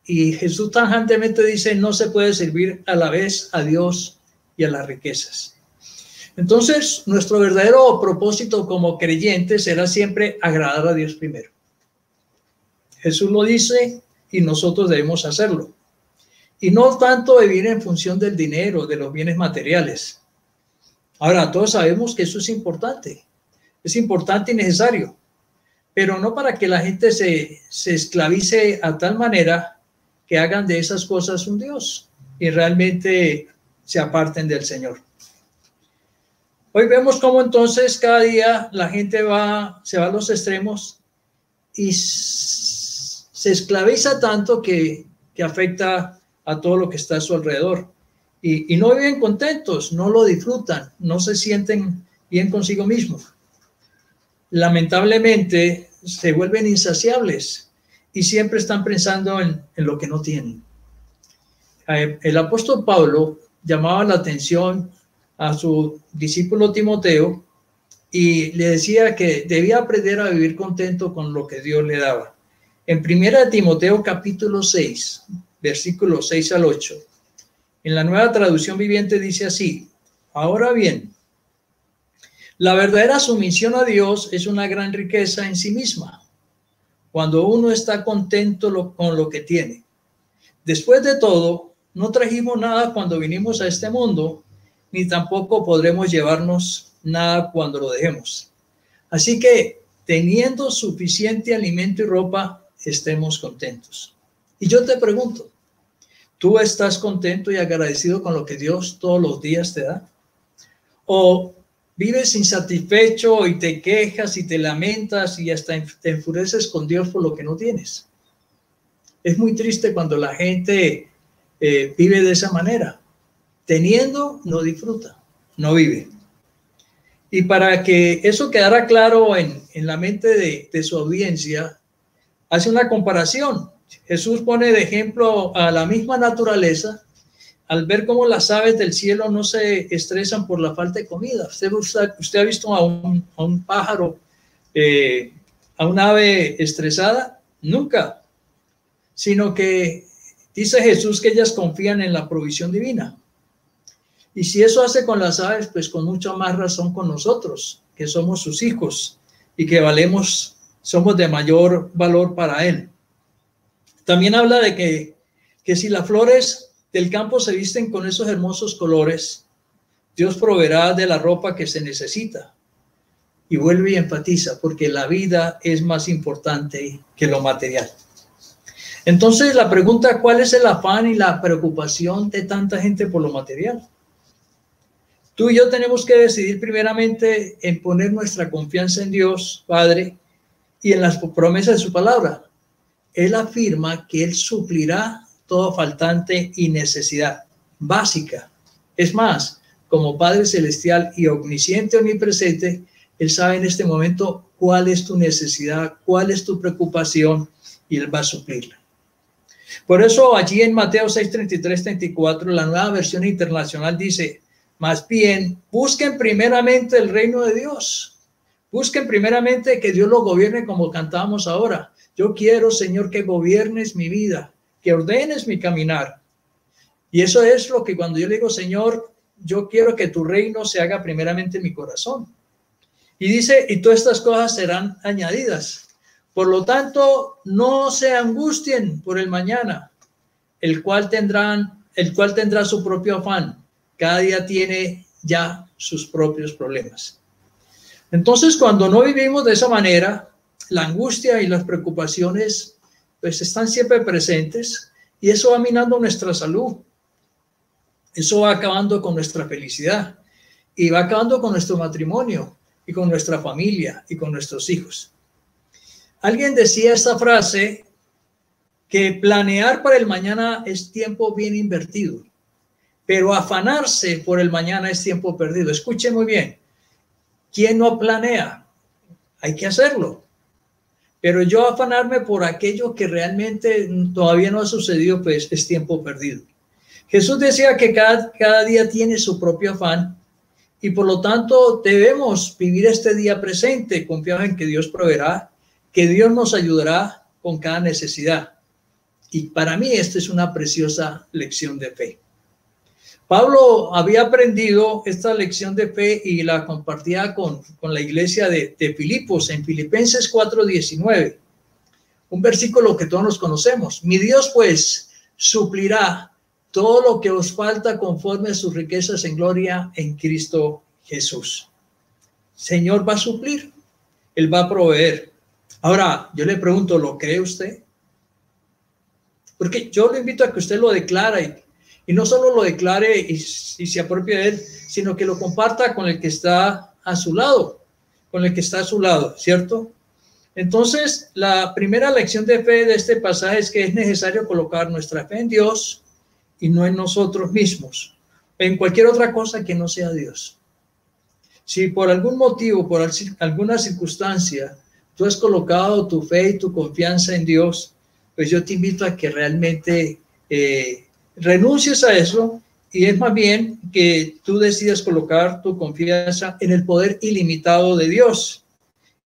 Y Jesús tajantemente dice: no se puede servir a la vez a Dios y a las riquezas. Entonces, nuestro verdadero propósito como creyentes será siempre agradar a Dios primero. Jesús lo dice y nosotros debemos hacerlo. Y no tanto vivir en función del dinero, de los bienes materiales. Ahora, todos sabemos que eso es importante. Es importante y necesario. Pero no para que la gente se esclavice a tal manera que hagan de esas cosas un Dios y realmente se aparten del Señor. Hoy vemos cómo entonces cada día la gente se va a los extremos y se esclaviza tanto que afecta a todo lo que está a su alrededor. Y no viven contentos, no lo disfrutan, no se sienten bien consigo mismos. Lamentablemente se vuelven insaciables y siempre están pensando en lo que no tienen. El apóstol Pablo llamaba la atención a su discípulo Timoteo y le decía que debía aprender a vivir contento con lo que Dios le daba. En 1 Timoteo capítulo 6, versículos 6 al 8, en la Nueva Traducción Viviente dice así: ahora bien, la verdadera sumisión a Dios es una gran riqueza en sí misma, cuando uno está contento con lo que tiene. Después de todo, no trajimos nada cuando vinimos a este mundo, ni tampoco podremos llevarnos nada cuando lo dejemos. Así que, teniendo suficiente alimento y ropa, estemos contentos. Y yo te pregunto, ¿tú estás contento y agradecido con lo que Dios todos los días te da? ¿O vives insatisfecho y te quejas y te lamentas y hasta te enfureces con Dios por lo que no tienes? Es muy triste cuando la gente vive de esa manera. Teniendo, no disfruta, no vive. Y para que eso quedara claro en la mente de su audiencia, hace una comparación. Jesús pone de ejemplo a la misma naturaleza al ver cómo las aves del cielo no se estresan por la falta de comida. ¿Usted ha visto a un pájaro, a un ave estresada? Nunca. Sino que dice Jesús que ellas confían en la provisión divina. Y si eso hace con las aves, pues con mucha más razón con nosotros, que somos sus hijos y que somos de mayor valor para Él. También habla de que si las flores del campo se visten con esos hermosos colores, Dios proveerá de la ropa que se necesita. Y vuelve y enfatiza, porque la vida es más importante que lo material. Entonces la pregunta, ¿cuál es el afán y la preocupación de tanta gente por lo material? Tú y yo tenemos que decidir primeramente en poner nuestra confianza en Dios, Padre, y en las promesas de su palabra. Él afirma que Él suplirá todo faltante y necesidad básica. Es más, como Padre Celestial y omnisciente, omnipresente, Él sabe en este momento cuál es tu necesidad, cuál es tu preocupación, y Él va a suplirla. Por eso allí en Mateo 6:33-34, la Nueva Versión Internacional dice: más bien, busquen primeramente el reino de Dios. Busquen primeramente que Dios lo gobierne, como cantábamos ahora. Yo quiero, Señor, que gobiernes mi vida, que ordenes mi caminar. Y eso es lo que cuando yo le digo, Señor, yo quiero que tu reino se haga primeramente en mi corazón. Y dice, y todas estas cosas serán añadidas. Por lo tanto, no se angustien por el mañana, el cual tendrá su propio afán. Cada día tiene ya sus propios problemas. Entonces, cuando no vivimos de esa manera, la angustia y las preocupaciones pues están siempre presentes, y eso va minando nuestra salud. Eso va acabando con nuestra felicidad y va acabando con nuestro matrimonio y con nuestra familia y con nuestros hijos. Alguien decía esta frase, que planear para el mañana es tiempo bien invertido. pero afanarse por el mañana es tiempo perdido. Escuche muy bien. ¿Quién no planea? Hay que hacerlo. Pero yo afanarme por aquello que realmente todavía no ha sucedido, pues es tiempo perdido. Jesús decía que cada día tiene su propio afán y por lo tanto debemos vivir este día presente, confiados en que Dios proveerá, que Dios nos ayudará con cada necesidad. Y para mí esta es una preciosa lección de fe. Pablo había aprendido esta lección de fe y la compartía con la iglesia de Filipos en Filipenses 4:19, un versículo que todos nos conocemos. Mi Dios pues suplirá todo lo que os falta conforme a sus riquezas en gloria en Cristo Jesús. Señor va a suplir, Él va a proveer. Ahora, yo le pregunto, ¿lo cree usted? Porque yo lo invito a que usted lo declare y no solo lo declare y se apropie de él, sino que lo comparta con el que está a su lado, ¿cierto? Entonces, la primera lección de fe de este pasaje es que es necesario colocar nuestra fe en Dios y no en nosotros mismos, en cualquier otra cosa que no sea Dios. Si por algún motivo, por alguna circunstancia, tú has colocado tu fe y tu confianza en Dios, pues yo te invito a que realmente renuncies a eso y es más bien que tú decidas colocar tu confianza en el poder ilimitado de Dios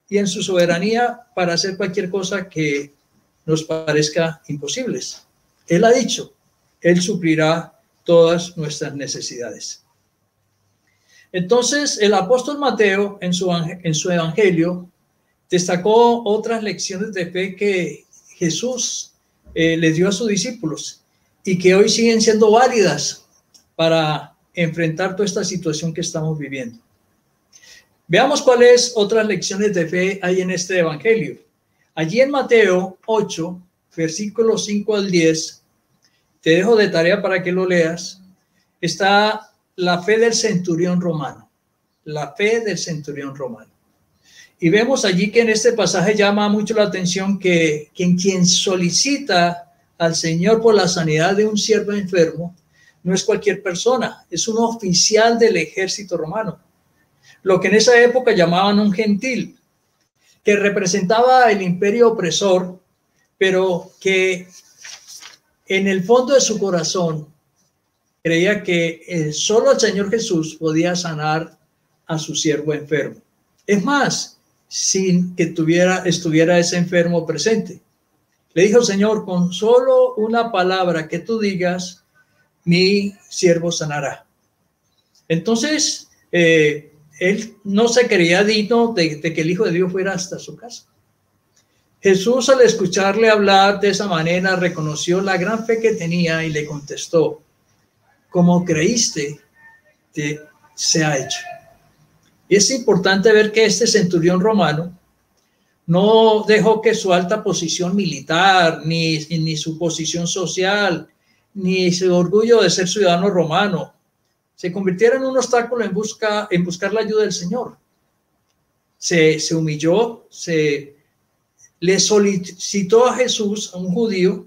y en su soberanía para hacer cualquier cosa que nos parezca imposibles. Él ha dicho, Él suplirá todas nuestras necesidades. Entonces, el apóstol Mateo en su evangelio destacó otras lecciones de fe que Jesús les dio a sus discípulos y que hoy siguen siendo válidas para enfrentar toda esta situación que estamos viviendo. Veamos cuáles otras lecciones de fe hay en este evangelio. Allí en Mateo 8, versículos 5 al 10, te dejo de tarea para que lo leas, está la fe del centurión romano. La fe del centurión romano. Y vemos allí que en este pasaje llama mucho la atención que quien solicita al Señor por la sanidad de un siervo enfermo no es cualquier persona, es un oficial del ejército romano, lo que en esa época llamaban un gentil, que representaba el imperio opresor, pero que en el fondo de su corazón creía que solo el Señor Jesús podía sanar a su siervo enfermo. Es más, sin que estuviera ese enfermo presente. Le dijo, Señor, con solo una palabra que tú digas, mi siervo sanará. Entonces, él no se creía digno de que el Hijo de Dios fuera hasta su casa. Jesús, al escucharle hablar de esa manera, reconoció la gran fe que tenía y le contestó, como creíste, te se ha hecho. Y es importante ver que este centurión romano no dejó que su alta posición militar, ni su posición social, ni su orgullo de ser ciudadano romano, se convirtiera en un obstáculo en buscar la ayuda del Señor. Se humilló, le solicitó a Jesús, a un judío,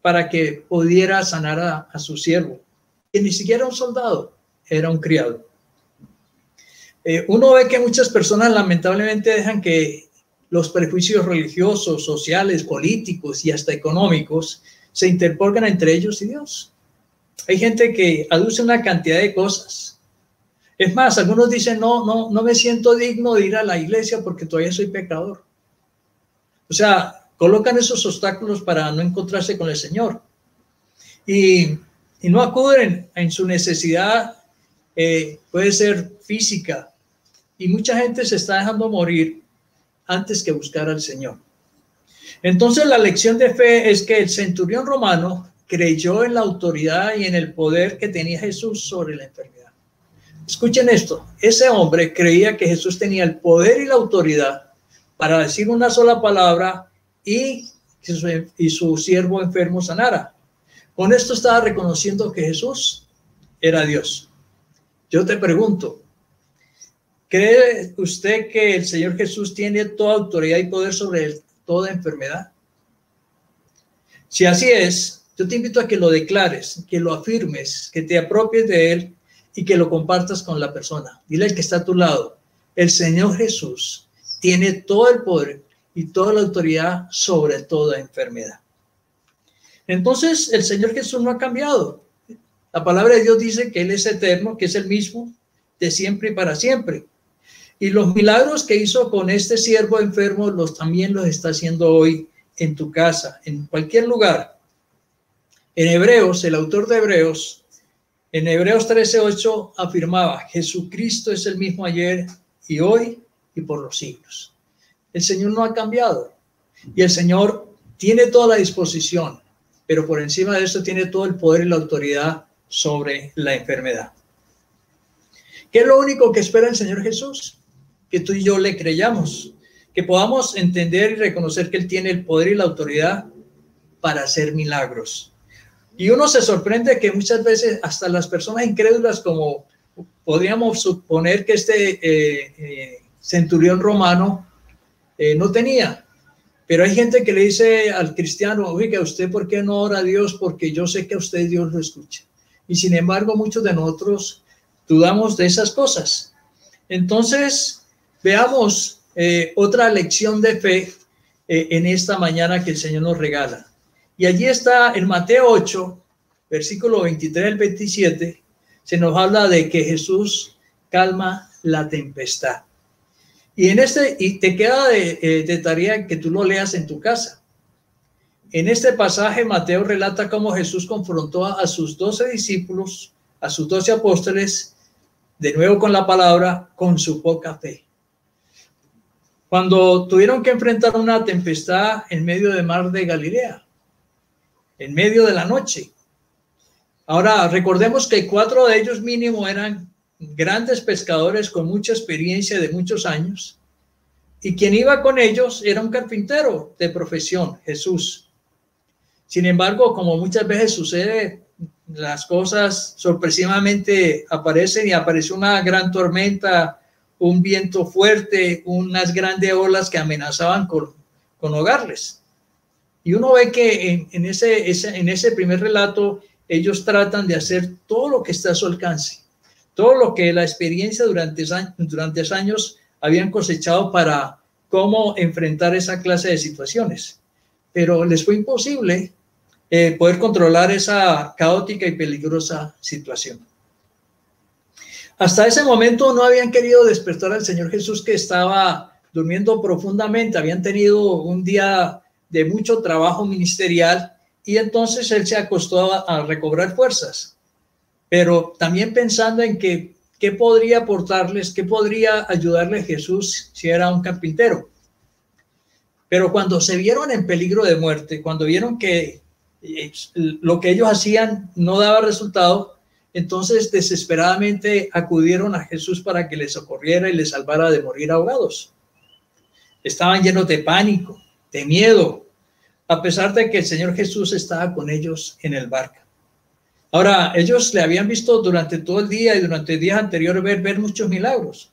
para que pudiera sanar a su siervo, que ni siquiera un soldado, era un criado. Uno ve que muchas personas lamentablemente dejan que los prejuicios religiosos, sociales, políticos y hasta económicos se interpongan entre ellos y Dios. Hay gente que aduce una cantidad de cosas. Es más, algunos dicen, no me siento digno de ir a la iglesia porque todavía soy pecador. O sea, colocan esos obstáculos para no encontrarse con el Señor. Y no acuden en su necesidad, puede ser física. Y mucha gente se está dejando morir antes que buscar al Señor. Entonces la lección de fe es que el centurión romano creyó en la autoridad y en el poder que tenía Jesús sobre la enfermedad. Escuchen esto, ese hombre creía que Jesús tenía el poder y la autoridad para decir una sola palabra y su siervo enfermo sanara. Con esto estaba reconociendo que Jesús era Dios. Yo te pregunto, ¿cree usted que el Señor Jesús tiene toda autoridad y poder sobre toda enfermedad? Si así es, Yo te invito a que lo declares, que lo afirmes, que te apropies de él y que lo compartas con la persona. Dile al que está a tu lado, el Señor Jesús tiene todo el poder y toda la autoridad sobre toda enfermedad. Entonces, el Señor Jesús no ha cambiado. La palabra de Dios dice que Él es eterno, que es el mismo de siempre y para siempre. Y los milagros que hizo con este siervo enfermo, también los está haciendo hoy en tu casa, en cualquier lugar. En Hebreos, el autor de Hebreos, en Hebreos 13:8 afirmaba, Jesucristo es el mismo ayer y hoy y por los siglos. El Señor no ha cambiado y el Señor tiene toda la disposición, pero por encima de eso tiene todo el poder y la autoridad sobre la enfermedad. ¿Qué es lo único que espera el Señor Jesús? Que tú y yo le creyamos, que podamos entender y reconocer que Él tiene el poder y la autoridad para hacer milagros. Y uno se sorprende que muchas veces hasta las personas incrédulas, como podríamos suponer que este centurión romano no tenía, pero hay gente que le dice al cristiano, oiga, ¿usted por qué no ora a Dios? Porque yo sé que a usted Dios lo escucha. Y sin embargo, muchos de nosotros dudamos de esas cosas. Entonces, veamos otra lección de fe en esta mañana que el Señor nos regala. Y allí está en Mateo 8, versículo 23 al 27, se nos habla de que Jesús calma la tempestad. Y te queda de tarea que tú lo leas en tu casa. En este pasaje, Mateo relata cómo Jesús confrontó a sus 12 discípulos, a sus 12 apóstoles, de nuevo con la palabra, con su poca fe. Cuando tuvieron que enfrentar una tempestad en medio del mar de Galilea, en medio de la noche. Ahora, recordemos que 4 de ellos mínimo eran grandes pescadores con mucha experiencia de muchos años, y quien iba con ellos era un carpintero de profesión, Jesús. Sin embargo, como muchas veces sucede, las cosas sorpresivamente aparecen y apareció una gran tormenta, un viento fuerte, unas grandes olas que amenazaban con ahogarles. Y uno ve que en ese primer relato ellos tratan de hacer todo lo que está a su alcance, todo lo que la experiencia durante años habían cosechado para cómo enfrentar esa clase de situaciones. Pero les fue imposible poder controlar esa caótica y peligrosa situación. Hasta ese momento no habían querido despertar al Señor Jesús, que estaba durmiendo profundamente. Habían tenido un día de mucho trabajo ministerial y entonces él se acostó a recobrar fuerzas, pero también pensando en qué podría aportarles, qué podría ayudarle Jesús si era un carpintero. Pero cuando se vieron en peligro de muerte, cuando vieron que lo que ellos hacían no daba resultado, entonces desesperadamente acudieron a Jesús para que les socorriera y les salvara de morir ahogados. Estaban llenos de pánico, de miedo, a pesar de que el Señor Jesús estaba con ellos en el barco. Ahora, ellos le habían visto durante todo el día y durante días anteriores ver muchos milagros,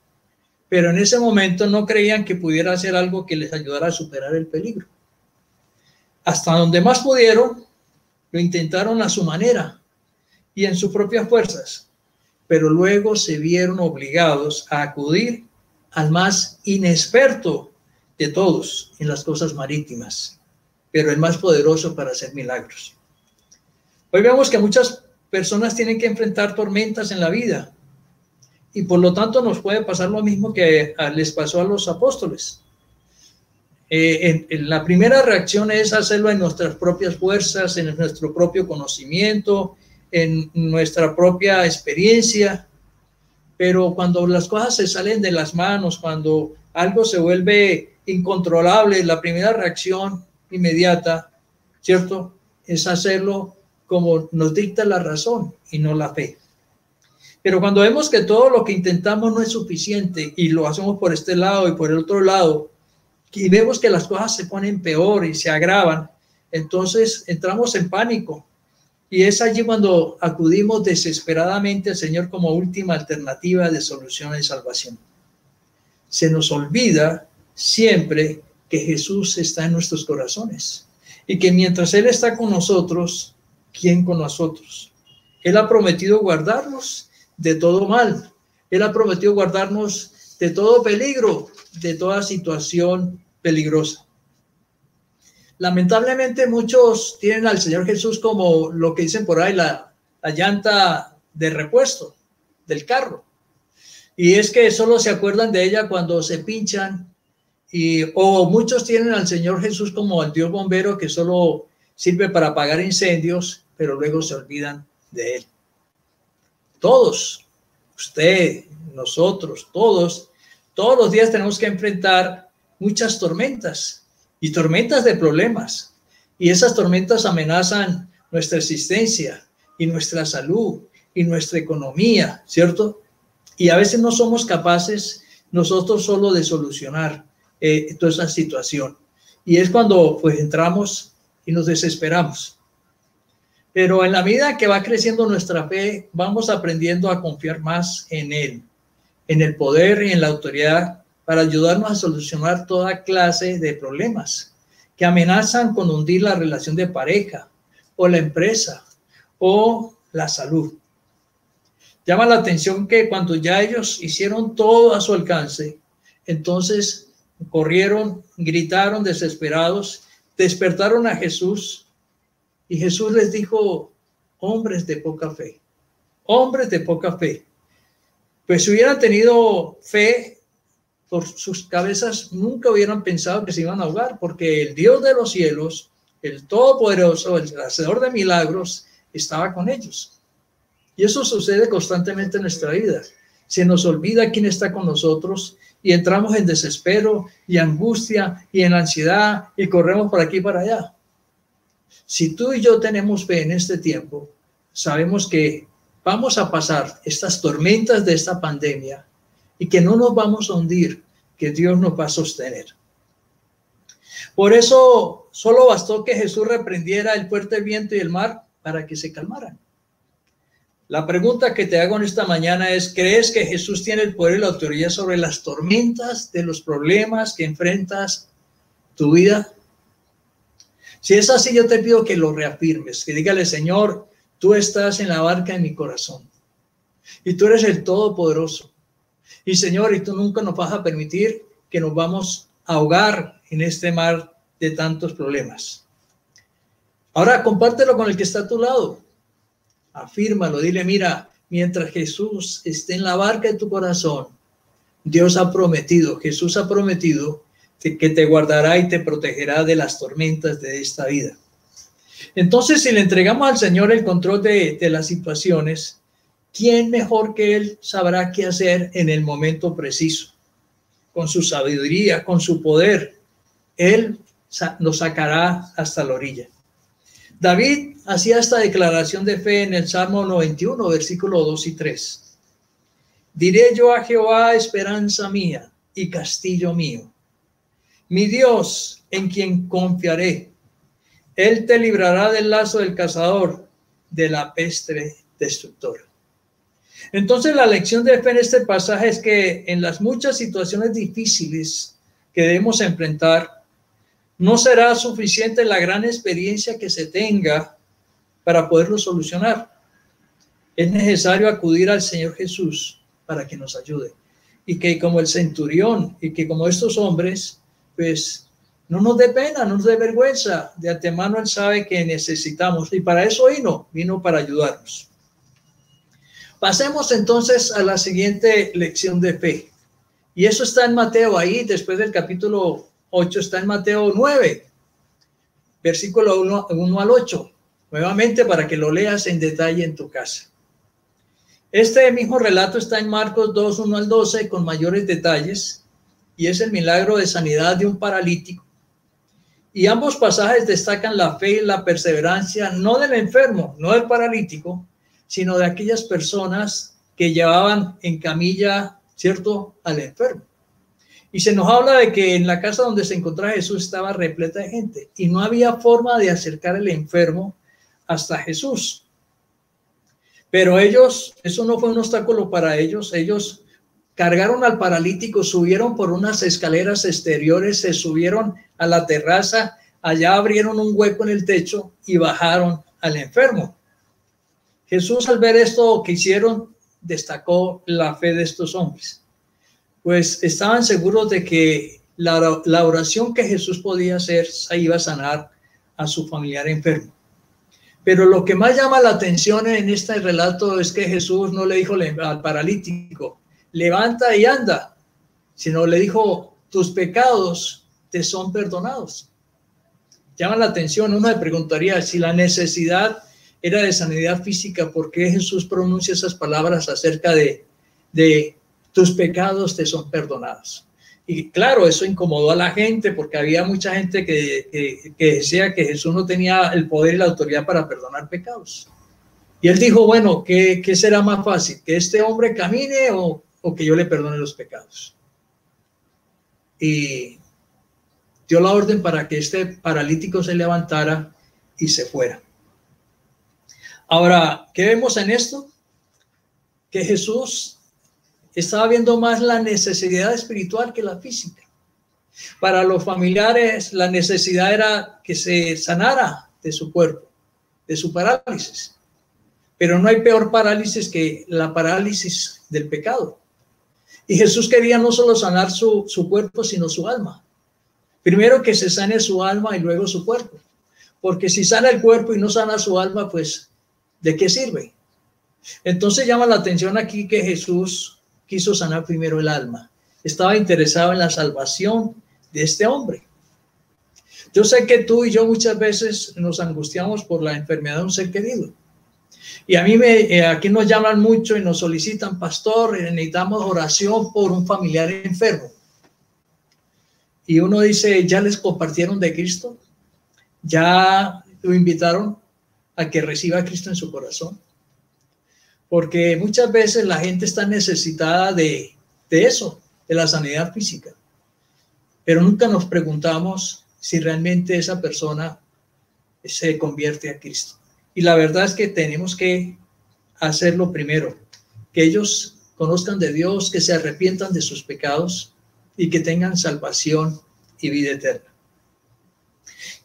pero en ese momento no creían que pudiera hacer algo que les ayudara a superar el peligro. Hasta donde más pudieron, lo intentaron a su manera y en sus propias fuerzas, pero luego se vieron obligados a acudir al más inexperto de todos en las cosas marítimas, pero el más poderoso para hacer milagros. Hoy vemos que muchas personas tienen que enfrentar tormentas en la vida y por lo tanto nos puede pasar lo mismo que les pasó a los apóstoles. La primera reacción es hacerlo en nuestras propias fuerzas, en nuestro propio conocimiento, en nuestra propia experiencia, pero cuando las cosas se salen de las manos, cuando algo se vuelve incontrolable, la primera reacción inmediata, ¿cierto?, es hacerlo como nos dicta la razón y no la fe. Pero cuando vemos que todo lo que intentamos no es suficiente y lo hacemos por este lado y por el otro lado, y vemos que las cosas se ponen peor y se agravan, entonces entramos en pánico. Y es allí cuando acudimos desesperadamente al Señor como última alternativa de solución y salvación. Se nos olvida siempre que Jesús está en nuestros corazones y que mientras Él está con nosotros, ¿quién con nosotros? Él ha prometido guardarnos de todo mal. Él ha prometido guardarnos de todo peligro, de toda situación peligrosa. Lamentablemente muchos tienen al Señor Jesús como lo que dicen por ahí, la llanta de repuesto del carro. Y es que solo se acuerdan de ella cuando se pinchan, o muchos tienen al Señor Jesús como el Dios bombero que solo sirve para apagar incendios, pero luego se olvidan de él. Todos, usted, nosotros, todos los días tenemos que enfrentar muchas tormentas y tormentas de problemas. Y esas tormentas amenazan nuestra existencia y nuestra salud y nuestra economía, ¿cierto? Y a veces no somos capaces nosotros solo de solucionar toda esa situación. Y es cuando pues entramos y nos desesperamos. Pero en la medida que va creciendo nuestra fe, vamos aprendiendo a confiar más en Él, en el poder y en la autoridad para ayudarnos a solucionar toda clase de problemas que amenazan con hundir la relación de pareja o la empresa o la salud. Llama la atención que cuando ya ellos hicieron todo a su alcance, entonces corrieron, gritaron desesperados, despertaron a Jesús y Jesús les dijo: hombres de poca fe, hombres de poca fe. Pues si hubieran tenido fe, por sus cabezas nunca hubieran pensado que se iban a ahogar, porque el Dios de los cielos, el Todopoderoso, el Hacedor de milagros, estaba con ellos. Y eso sucede constantemente en nuestra vida. Se nos olvida quién está con nosotros y entramos en desespero y angustia y en ansiedad y corremos por aquí y para allá. Si tú y yo tenemos fe en este tiempo, sabemos que vamos a pasar estas tormentas de esta pandemia y que no nos vamos a hundir, que Dios nos va a sostener. Por eso solo bastó que Jesús reprendiera el fuerte viento y el mar para que se calmaran. La pregunta que te hago en esta mañana es: ¿crees que Jesús tiene el poder y la autoridad sobre las tormentas de los problemas que enfrentas tu vida? Si es así, yo te pido que lo reafirmes, que dígale: Señor, tú estás en la barca de mi corazón y tú eres el Todopoderoso. Y Señor, y tú nunca nos vas a permitir que nos vamos a ahogar en este mar de tantos problemas. Ahora compártelo con el que está a tu lado. Afírmalo, dile: mira, mientras Jesús esté en la barca de tu corazón, Dios ha prometido, Jesús ha prometido que te guardará y te protegerá de las tormentas de esta vida. Entonces, si le entregamos al Señor el control de las situaciones, ¿quién mejor que Él sabrá qué hacer en el momento preciso? Con su sabiduría, con su poder, Él nos sacará hasta la orilla. David hacía esta declaración de fe en el Salmo 91, versículos 2 y 3. Diré yo a Jehová, esperanza mía y castillo mío, mi Dios en quien confiaré. Él te librará del lazo del cazador, de la peste destructora. Entonces la lección de fe en este pasaje es que en las muchas situaciones difíciles que debemos enfrentar, no será suficiente la gran experiencia que se tenga para poderlo solucionar. Es necesario acudir al Señor Jesús para que nos ayude. Y que como el centurión y que como estos hombres, pues no nos dé pena, no nos dé vergüenza. De antemano Él sabe que necesitamos. Y para eso vino para ayudarnos. Pasemos entonces a la siguiente lección de fe. Y eso está en Mateo, ahí después del capítulo 8 está en Mateo 9, versículo 1 al 8. Nuevamente para que lo leas en detalle en tu casa. Este mismo relato está en Marcos 2, 1 al 12 con mayores detalles y es el milagro de sanidad de un paralítico. Y ambos pasajes destacan la fe y la perseverancia no del enfermo, no del paralítico, sino de aquellas personas que llevaban en camilla, ¿cierto?, al enfermo. Y se nos habla de que en la casa donde se encontraba Jesús estaba repleta de gente y no había forma de acercar al enfermo hasta Jesús. Pero ellos, eso no fue un obstáculo para ellos. Ellos cargaron al paralítico, subieron por unas escaleras exteriores, se subieron a la terraza, allá abrieron un hueco en el techo y bajaron al enfermo. Jesús, al ver esto que hicieron, destacó la fe de estos hombres, pues estaban seguros de que la oración que Jesús podía hacer iba a sanar a su familiar enfermo. Pero lo que más llama la atención en este relato es que Jesús no le dijo al paralítico, levanta y anda, sino le dijo, tus pecados te son perdonados. Llama la atención, uno se preguntaría si la necesidad era de sanidad física, ¿por qué Jesús pronuncia esas palabras acerca de tus pecados te son perdonados? Y claro, eso incomodó a la gente porque había mucha gente que decía que Jesús no tenía el poder y la autoridad para perdonar pecados. Y él dijo, bueno, ¿qué será más fácil? ¿Que este hombre camine o que yo le perdone los pecados? Y dio la orden para que este paralítico se levantara y se fuera. Ahora, ¿qué vemos en esto? Que Jesús estaba viendo más la necesidad espiritual que la física. Para los familiares, la necesidad era que se sanara de su cuerpo, de su parálisis. Pero no hay peor parálisis que la parálisis del pecado. Y Jesús quería no solo sanar su cuerpo, sino su alma. Primero que se sane su alma y luego su cuerpo. Porque si sana el cuerpo y no sana su alma, pues, ¿de qué sirve? Entonces llama la atención aquí que Jesús quiso sanar primero el alma. Estaba interesado en la salvación de este hombre. Yo sé que tú y yo muchas veces nos angustiamos por la enfermedad de un ser querido. Y a mí aquí nos llaman mucho y nos solicitan, pastor, necesitamos oración por un familiar enfermo. Y uno dice, ¿ya les compartieron de Cristo? ¿Ya lo invitaron a que reciba a Cristo en su corazón? Porque muchas veces la gente está necesitada de eso, de la sanidad física. Pero nunca nos preguntamos si realmente esa persona se convierte a Cristo. Y la verdad es que tenemos que hacerlo primero, que ellos conozcan de Dios, que se arrepientan de sus pecados y que tengan salvación y vida eterna.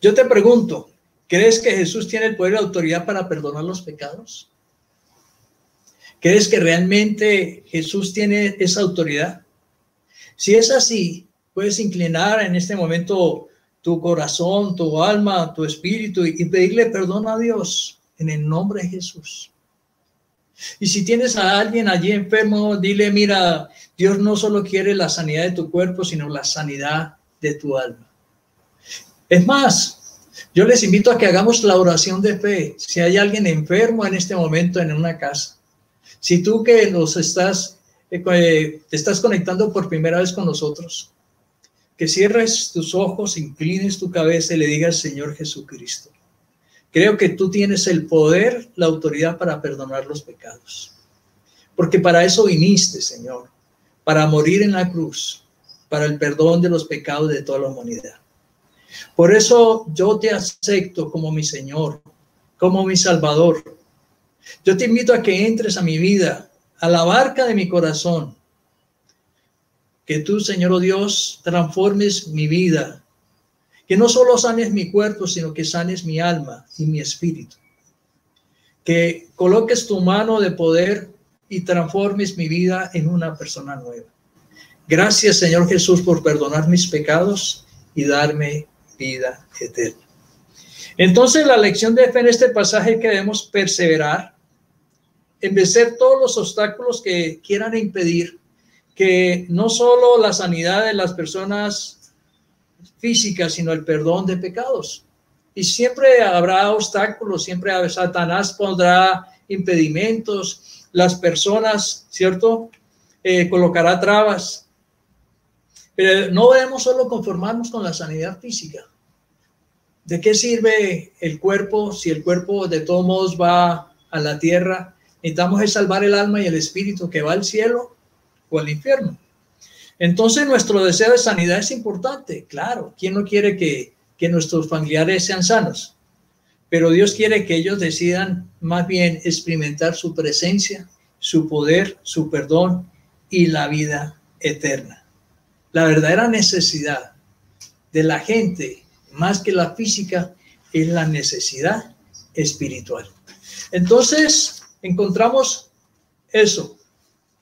Yo te pregunto, ¿crees que Jesús tiene el poder y la autoridad para perdonar los pecados? ¿Crees que realmente Jesús tiene esa autoridad? Si es así, puedes inclinar en este momento tu corazón, tu alma, tu espíritu y pedirle perdón a Dios en el nombre de Jesús. Y si tienes a alguien allí enfermo, dile, mira, Dios no solo quiere la sanidad de tu cuerpo, sino la sanidad de tu alma. Es más, yo les invito a que hagamos la oración de fe. Si hay alguien enfermo en este momento en una casa, si tú que te estás conectando por primera vez con nosotros, que cierres tus ojos, inclines tu cabeza y le digas, Señor Jesucristo, creo que tú tienes el poder, la autoridad para perdonar los pecados. Porque para eso viniste, Señor, para morir en la cruz, para el perdón de los pecados de toda la humanidad. Por eso yo te acepto como mi Señor, como mi Salvador. Yo te invito a que entres a mi vida, a la barca de mi corazón. Que tú, Señor oh Dios, transformes mi vida. Que no solo sanes mi cuerpo, sino que sanes mi alma y mi espíritu. Que coloques tu mano de poder y transformes mi vida en una persona nueva. Gracias, Señor Jesús, por perdonar mis pecados y darme vida eterna. Entonces, la lección de fe en este pasaje es que debemos perseverar en vencer todos los obstáculos que quieran impedir que no solo la sanidad de las personas físicas, sino el perdón de pecados. Y siempre habrá obstáculos, siempre Satanás pondrá impedimentos, las personas, ¿cierto? Colocará trabas. Pero no debemos solo conformarnos con la sanidad física. ¿De qué sirve el cuerpo si el cuerpo de todos modos va a la tierra? Necesitamos es salvar el alma y el espíritu que va al cielo o al infierno. Entonces nuestro deseo de sanidad es importante, claro. ¿Quién no quiere que nuestros familiares sean sanos? Pero Dios quiere que ellos decidan más bien experimentar su presencia, su poder, su perdón y la vida eterna. La verdadera necesidad de la gente, más que la física, es la necesidad espiritual. Entonces, encontramos eso,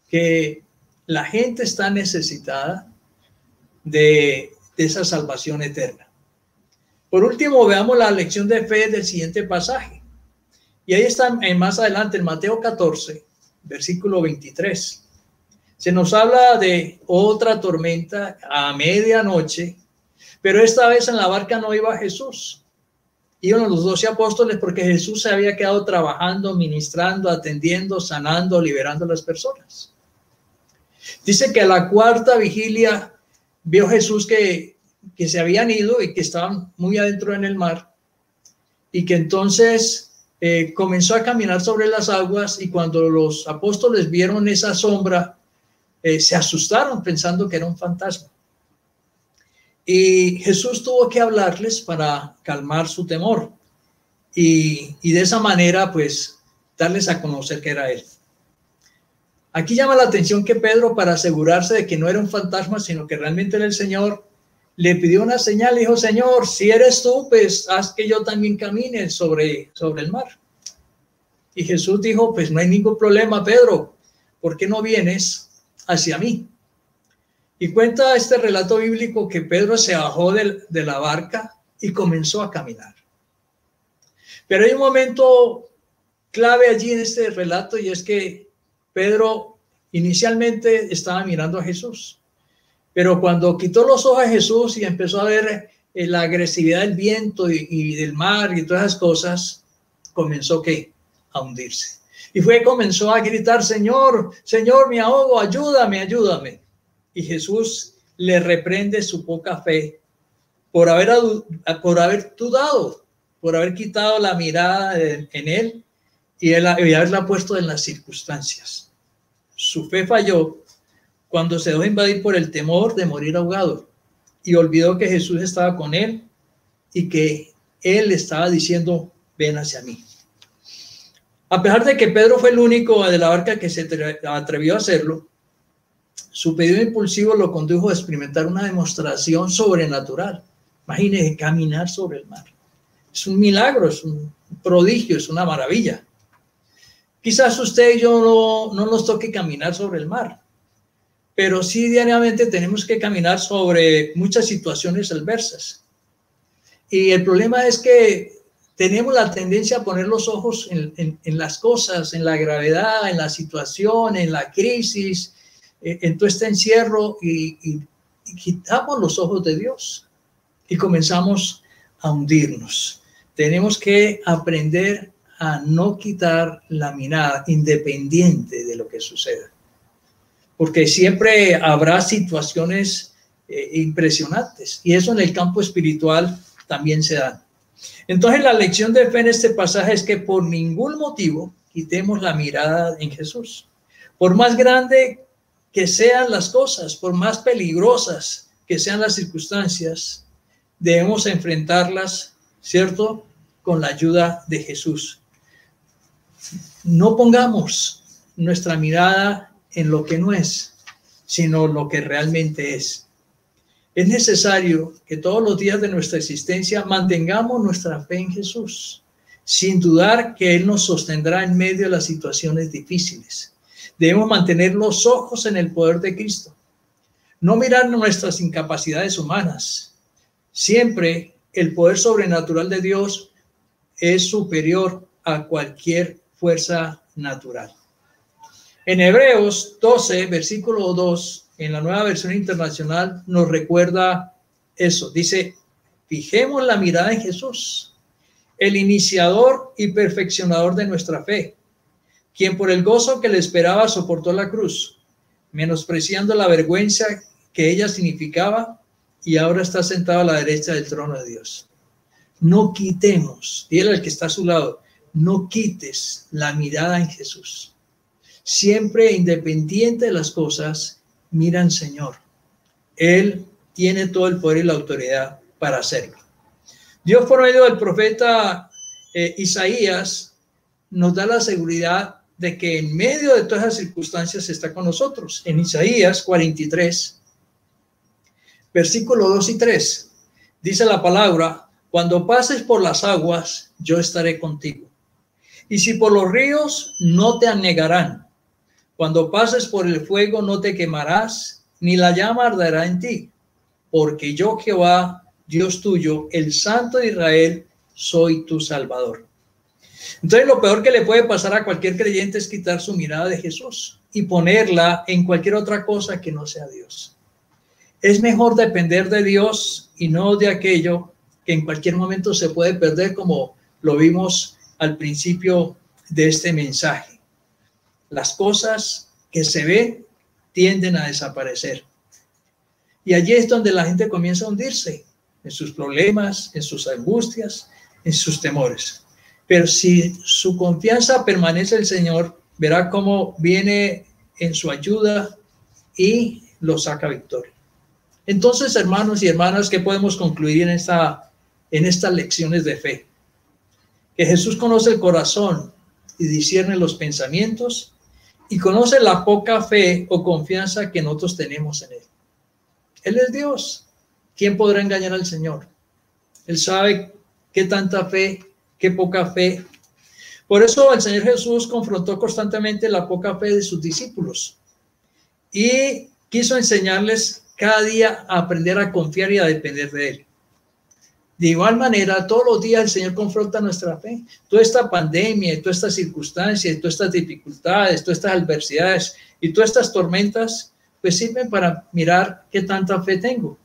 que la gente está necesitada de esa salvación eterna. Por último, veamos la lección de fe del siguiente pasaje. Y ahí está más adelante en Mateo 14, versículo 23. Se nos habla de otra tormenta a medianoche, pero esta vez en la barca no iba Jesús. Iban los 12 apóstoles porque Jesús se había quedado trabajando, ministrando, atendiendo, sanando, liberando a las personas. Dice que a la cuarta vigilia vio Jesús que se habían ido y que estaban muy adentro en el mar, y que entonces comenzó a caminar sobre las aguas, y cuando los apóstoles vieron esa sombra, se asustaron pensando que era un fantasma. Y Jesús tuvo que hablarles para calmar su temor y de esa manera pues darles a conocer que era él. Aquí llama la atención que Pedro, para asegurarse de que no era un fantasma sino que realmente era el Señor, le pidió una señal. Dijo: Señor, si eres tú, pues haz que yo también camine sobre el mar. Y Jesús dijo: pues no hay ningún problema, Pedro, ¿por qué no vienes hacia mí? Y cuenta este relato bíblico que Pedro se bajó de la barca y comenzó a caminar. Pero hay un momento clave allí en este relato, y es que Pedro inicialmente estaba mirando a Jesús, pero cuando quitó los ojos a Jesús y empezó a ver la agresividad del viento y del mar y todas esas cosas, comenzó a hundirse. Y comenzó a gritar: Señor, Señor, me ahogo, ayúdame, ayúdame. Y Jesús le reprende su poca fe por haber dudado, por haber quitado la mirada en él y haberla puesto en las circunstancias. Su fe falló cuando se dejó invadir por el temor de morir ahogado y olvidó que Jesús estaba con él y que él estaba diciendo: ven hacia mí. A pesar de que Pedro fue el único de la barca que se atrevió a hacerlo, su pedido impulsivo lo condujo a experimentar una demostración sobrenatural. Imagínense, caminar sobre el mar. Es un milagro, es un prodigio, es una maravilla. Quizás usted y yo no nos toque caminar sobre el mar, pero sí diariamente tenemos que caminar sobre muchas situaciones adversas. Y el problema es que tenemos la tendencia a poner los ojos en las cosas, en la gravedad, en la situación, en la crisis, en todo este encierro, y quitamos los ojos de Dios y comenzamos a hundirnos. Tenemos que aprender a no quitar la mirada, independiente de lo que suceda, porque siempre habrá situaciones impresionantes, y eso en el campo espiritual también se da. Entonces la lección de fe en este pasaje es que por ningún motivo quitemos la mirada en Jesús. Por más grande que sean las cosas, por más peligrosas que sean las circunstancias, debemos enfrentarlas, ¿cierto?, con la ayuda de Jesús. No pongamos nuestra mirada en lo que no es, sino lo que realmente es. Es necesario que todos los días de nuestra existencia mantengamos nuestra fe en Jesús, sin dudar que Él nos sostendrá en medio de las situaciones difíciles. Debemos mantener los ojos en el poder de Cristo, no mirar nuestras incapacidades humanas. Siempre el poder sobrenatural de Dios es superior a cualquier fuerza natural. En Hebreos 12, versículo 2, en la Nueva Versión Internacional, nos recuerda eso. Dice: fijemos la mirada en Jesús, el iniciador y perfeccionador de nuestra fe, quien por el gozo que le esperaba soportó la cruz, menospreciando la vergüenza que ella significaba, y ahora está sentado a la derecha del trono de Dios. No quitemos, dile al que está a su lado, no quites la mirada en Jesús. Siempre, independiente de las cosas, mira al Señor. Él tiene todo el poder y la autoridad para hacerlo. Dios, por medio del profeta Isaías, nos da la seguridad de que en medio de todas las circunstancias está con nosotros. En Isaías 43, versículo 2 y 3, dice la palabra: Cuando pases por las aguas, yo estaré contigo. Y si por los ríos, no te anegarán. Cuando pases por el fuego, no te quemarás, ni la llama arderá en ti. Porque yo, Jehová, Dios tuyo, el Santo de Israel, soy tu Salvador. Entonces, lo peor que le puede pasar a cualquier creyente es quitar su mirada de Jesús y ponerla en cualquier otra cosa que no sea Dios. Es mejor depender de Dios y no de aquello que en cualquier momento se puede perder, como lo vimos al principio de este mensaje. Las cosas que se ven tienden a desaparecer. Y allí es donde la gente comienza a hundirse, en sus problemas, en sus angustias, en sus temores. Pero si su confianza permanece en el Señor, verá cómo viene en su ayuda y lo saca victoria. Entonces, hermanos y hermanas, ¿qué podemos concluir en estas lecciones de fe? Que Jesús conoce el corazón y discierne los pensamientos y conoce la poca fe o confianza que nosotros tenemos en Él. Él es Dios. ¿Quién podrá engañar al Señor? Él sabe qué tanta fe, qué poca fe. Por eso el Señor Jesús confrontó constantemente la poca fe de sus discípulos y quiso enseñarles cada día a aprender a confiar y a depender de Él. De igual manera, todos los días el Señor confronta nuestra fe. Toda esta pandemia, todas estas circunstancias, todas estas dificultades, todas estas adversidades y todas estas tormentas, pues sirven para mirar qué tanta fe tengo.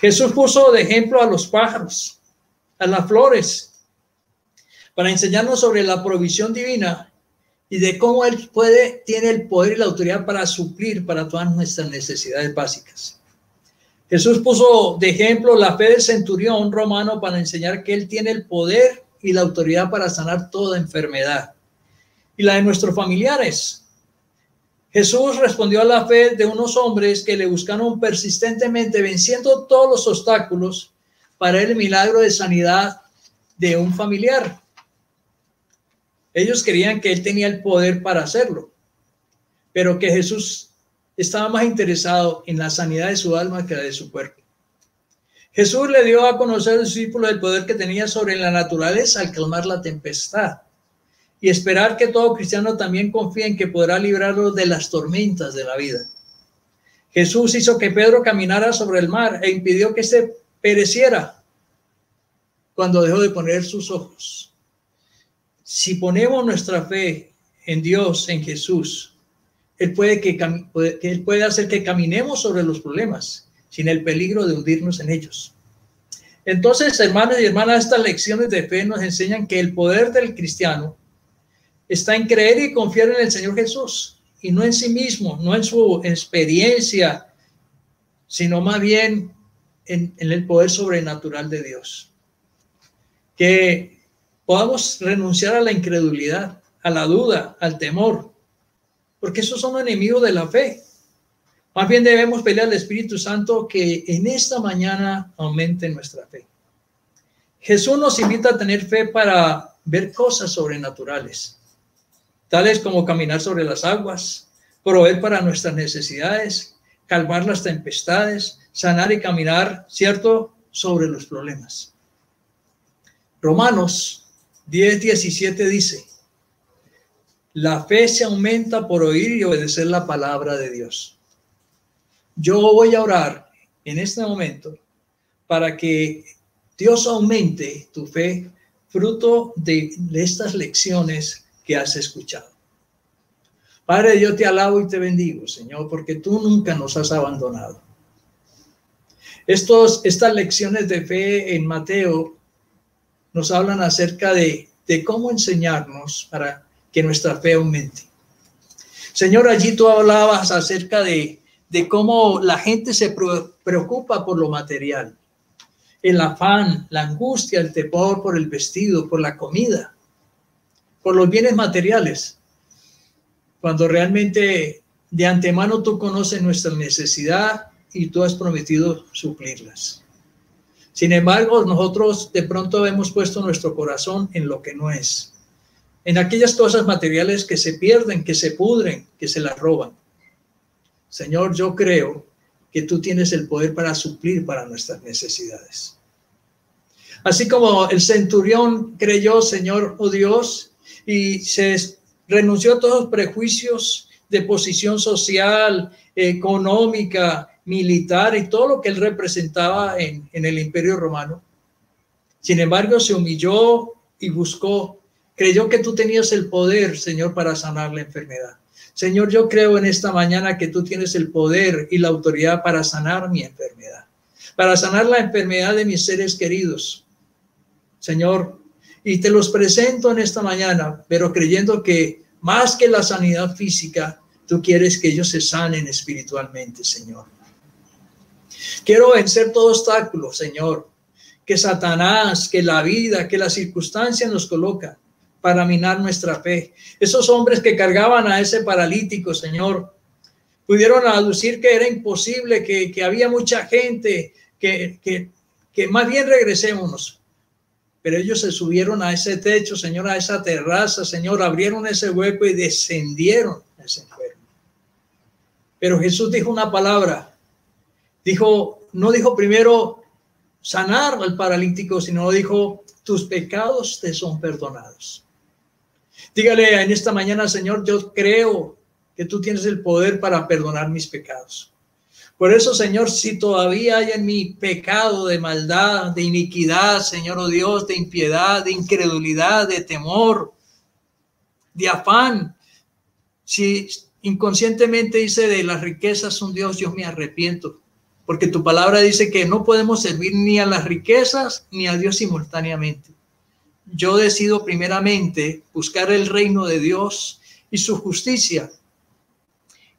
Jesús puso de ejemplo a los pájaros, a las flores, para enseñarnos sobre la provisión divina y de cómo Él tiene el poder y la autoridad para suplir para todas nuestras necesidades básicas. Jesús puso de ejemplo la fe del centurión romano para enseñar que Él tiene el poder y la autoridad para sanar toda enfermedad. Y la de nuestros familiares. Jesús respondió a la fe de unos hombres que le buscaron persistentemente, venciendo todos los obstáculos para el milagro de sanidad de un familiar. Ellos creían que Él tenía el poder para hacerlo, pero que Jesús estaba más interesado en la sanidad de su alma que la de su cuerpo. Jesús le dio a conocer a los discípulos el poder que tenía sobre la naturaleza al calmar la tempestad y esperar que todo cristiano también confíe en que podrá librarlo de las tormentas de la vida. Jesús hizo que Pedro caminara sobre el mar e impidió que éste pereciera cuando dejó de poner sus ojos. Si ponemos nuestra fe en Dios, en Jesús, Él puede hacer que caminemos sobre los problemas sin el peligro de hundirnos en ellos. Entonces, hermanos y hermanas, estas lecciones de fe nos enseñan que el poder del cristiano está en creer y confiar en el Señor Jesús y no en sí mismo, no en su experiencia, sino más bien en el poder sobrenatural de Dios. Que podamos renunciar a la incredulidad, a la duda, al temor, porque esos son enemigos de la fe. Más bien debemos pedir al Espíritu Santo que en esta mañana aumente nuestra fe. Jesús nos invita a tener fe para ver cosas sobrenaturales, tales como caminar sobre las aguas, proveer para nuestras necesidades, calmar las tempestades, sanar y caminar, ¿cierto?, sobre los problemas. Romanos 10:17 dice: la fe se aumenta por oír y obedecer la palabra de Dios. Yo voy a orar en este momento para que Dios aumente tu fe, fruto de estas lecciones que has escuchado. Padre, yo te alabo y te bendigo, Señor, porque tú nunca nos has abandonado. Estas lecciones de fe en Mateo nos hablan acerca de cómo enseñarnos para que nuestra fe aumente. Señor, allí tú hablabas acerca de cómo la gente se preocupa por lo material, el afán, la angustia, el temor por el vestido, por la comida, por los bienes materiales, cuando realmente de antemano tú conoces nuestra necesidad y tú has prometido suplirlas. Sin embargo, nosotros de pronto hemos puesto nuestro corazón en lo que no es, en aquellas cosas materiales que se pierden, que se pudren, que se las roban. Señor, yo creo que tú tienes el poder para suplir para nuestras necesidades. Así como el centurión creyó, Señor, oh Dios, y se renunció a todos los prejuicios de posición social, económica, militar y todo lo que él representaba en el Imperio Romano. Sin embargo, se humilló y buscó, creyó que tú tenías el poder, Señor, para sanar la enfermedad. Señor, yo creo en esta mañana que tú tienes el poder y la autoridad para sanar mi enfermedad, para sanar la enfermedad de mis seres queridos, Señor, y te los presento en esta mañana, pero creyendo que más que la sanidad física, tú quieres que ellos se sanen espiritualmente, Señor. Quiero vencer todo obstáculo, Señor, que Satanás, que la vida, que las circunstancias nos colocan para minar nuestra fe. Esos hombres que cargaban a ese paralítico, Señor, pudieron aducir que era imposible, que había mucha gente, que más bien regresémonos. Pero ellos se subieron a ese techo, Señor, a esa terraza, Señor, abrieron ese hueco y descendieron a ese enfermo. Pero Jesús dijo una palabra, no dijo primero sanar al paralítico, sino dijo, tus pecados te son perdonados. Dígale en esta mañana, Señor, yo creo que tú tienes el poder para perdonar mis pecados. Por eso, Señor, si todavía hay en mi pecado de maldad, de iniquidad, Señor, oh Dios, de impiedad, de incredulidad, de temor, de afán, si inconscientemente hice de las riquezas un Dios, yo me arrepiento. Porque tu palabra dice que no podemos servir ni a las riquezas ni a Dios simultáneamente. Yo decido primeramente buscar el reino de Dios y su justicia.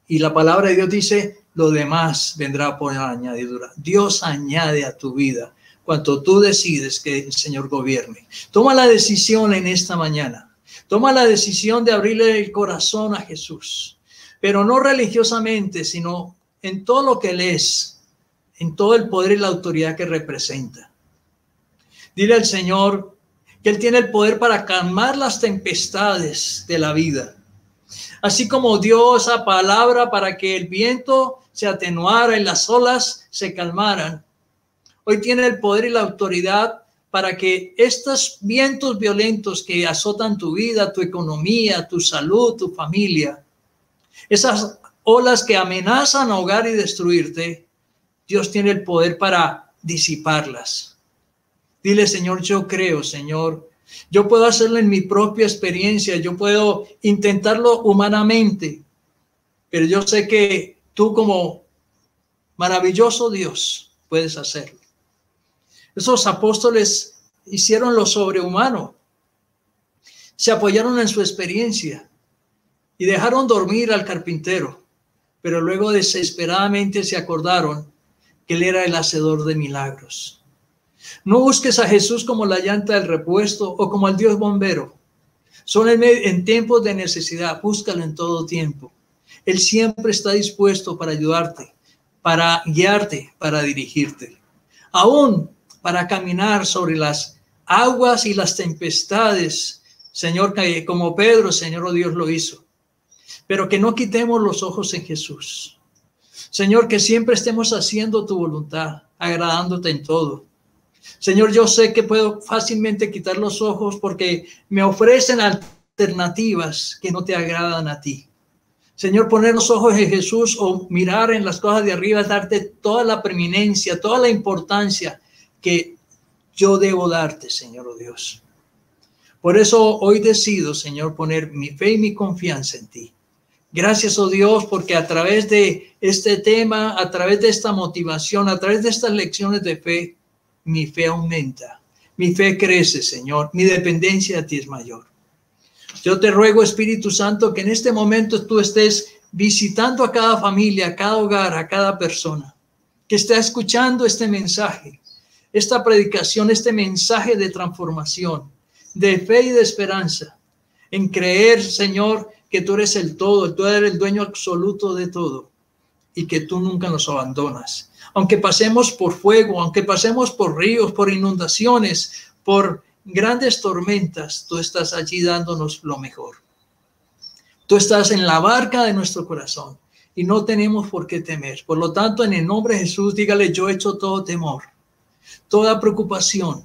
Y la palabra de Dios dice, lo demás vendrá por añadidura. Dios añade a tu vida cuanto tú decides que el Señor gobierne. Toma la decisión en esta mañana. Toma la decisión de abrirle el corazón a Jesús. Pero no religiosamente, sino en todo lo que Él es. En todo el poder y la autoridad que representa. Dile al Señor que Él tiene el poder para calmar las tempestades de la vida. Así como dio esa palabra para que el viento se atenuara y las olas se calmaran. Hoy tiene el poder y la autoridad para que estos vientos violentos que azotan tu vida, tu economía, tu salud, tu familia, esas olas que amenazan ahogar y destruirte, Dios tiene el poder para disiparlas. Dile, Señor, yo creo, Señor. Yo puedo hacerlo en mi propia experiencia. Yo puedo intentarlo humanamente. Pero yo sé que tú como maravilloso Dios puedes hacerlo. Esos apóstoles hicieron lo sobrehumano. Se apoyaron en su experiencia y dejaron dormir al carpintero. Pero luego desesperadamente se acordaron que Él era el hacedor de milagros. No busques a Jesús como la llanta del repuesto o como al Dios bombero. Son en tiempos de necesidad, búscalo en todo tiempo. Él siempre está dispuesto para ayudarte, para guiarte, para dirigirte. Aún para caminar sobre las aguas y las tempestades, Señor, como Pedro, Señor, oh Dios, lo hizo. Pero que no quitemos los ojos en Jesús. Señor, que siempre estemos haciendo tu voluntad, agradándote en todo. Señor, yo sé que puedo fácilmente quitar los ojos porque me ofrecen alternativas que no te agradan a ti. Señor, poner los ojos en Jesús o mirar en las cosas de arriba es darte toda la preeminencia, toda la importancia que yo debo darte, Señor, oh Dios. Por eso hoy decido, Señor, poner mi fe y mi confianza en ti. Gracias, oh Dios, porque a través de este tema, a través de esta motivación, a través de estas lecciones de fe, mi fe aumenta, mi fe crece, Señor, mi dependencia a ti es mayor. Yo te ruego, Espíritu Santo, que en este momento tú estés visitando a cada familia, a cada hogar, a cada persona que está escuchando este mensaje, esta predicación, este mensaje de transformación, de fe y de esperanza, en creer, Señor, que tú eres el todo, tú eres el dueño absoluto de todo y que tú nunca nos abandonas. Aunque pasemos por fuego, aunque pasemos por ríos, por inundaciones, por grandes tormentas, tú estás allí dándonos lo mejor. Tú estás en la barca de nuestro corazón y no tenemos por qué temer. Por lo tanto, en el nombre de Jesús, dígale, yo echo todo temor, toda preocupación,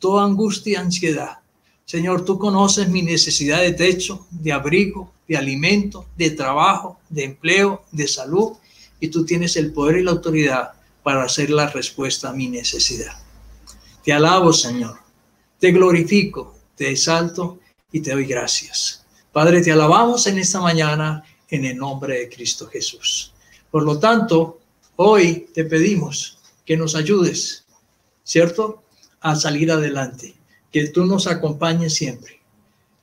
toda angustia y ansiedad. Señor, tú conoces mi necesidad de techo, de abrigo, de alimento, de trabajo, de empleo, de salud, y tú tienes el poder y la autoridad para hacer la respuesta a mi necesidad. Te alabo, Señor, te glorifico, te exalto y te doy gracias. Padre, te alabamos en esta mañana en el nombre de Cristo Jesús. Por lo tanto, hoy te pedimos que nos ayudes, ¿cierto?, a salir adelante, que tú nos acompañes siempre.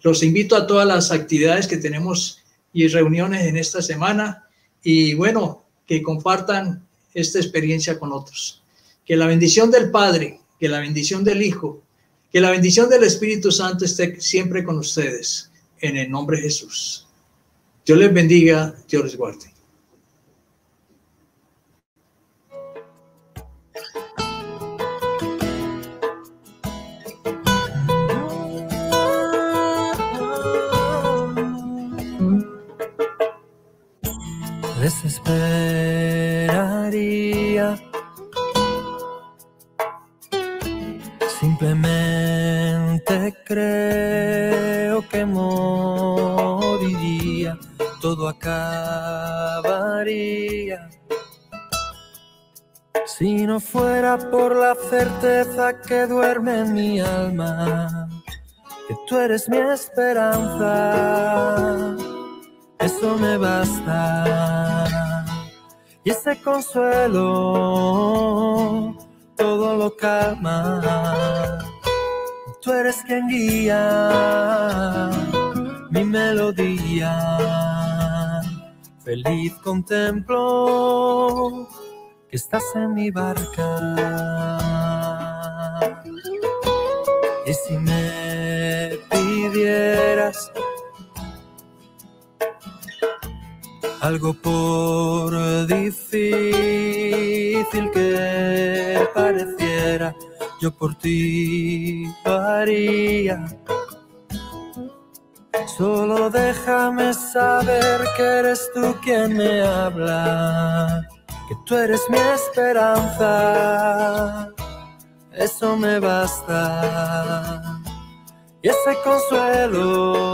Los invito a todas las actividades que tenemos y reuniones en esta semana y bueno, que compartan esta experiencia con otros. Que la bendición del Padre, que la bendición del Hijo, que la bendición del Espíritu Santo esté siempre con ustedes en el nombre de Jesús. Dios les bendiga, Dios les guarde.
Desesperaría, simplemente creo que moriría, todo acabaría, si no fuera por la certeza que duerme en mi alma, que tú eres mi esperanza. Eso me basta, y ese consuelo todo lo calma. Tú eres quien guía mi melodía. Feliz contemplo que estás en mi barca. Y si me pidieras algo por difícil que pareciera, yo por ti lo haría. Solo déjame saber que eres tú quien me habla, que tú eres mi esperanza. Eso me basta. Y ese consuelo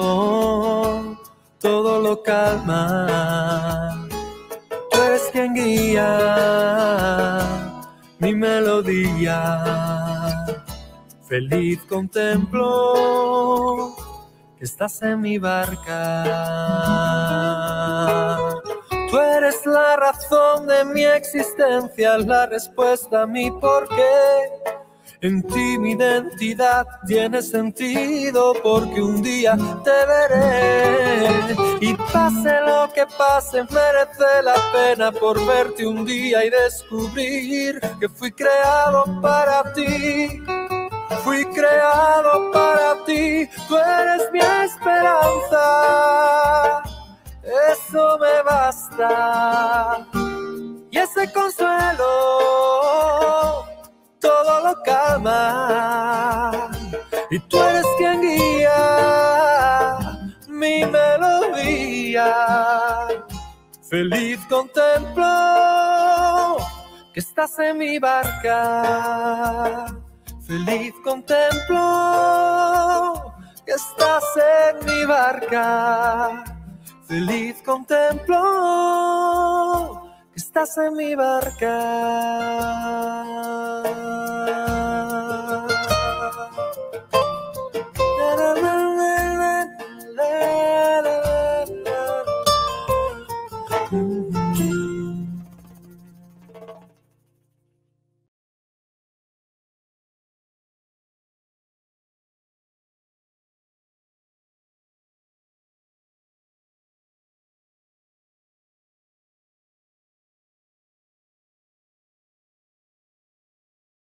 todo lo calma. Tú eres quien guía mi melodía. Feliz contemplo que estás en mi barca. Tú eres la razón de mi existencia, la respuesta a mi porqué. En ti mi identidad tiene sentido, porque un día te veré. Y pase lo que pase, merece la pena por verte un día y descubrir que fui creado para ti. Fui creado para ti, tú eres mi esperanza. Eso me basta. Y ese consuelo todo lo calma, y tú eres quien guía mi melodía. Feliz contemplo que estás en mi barca. Feliz contemplo que estás en mi barca. Feliz contemplo que estás en mi barca.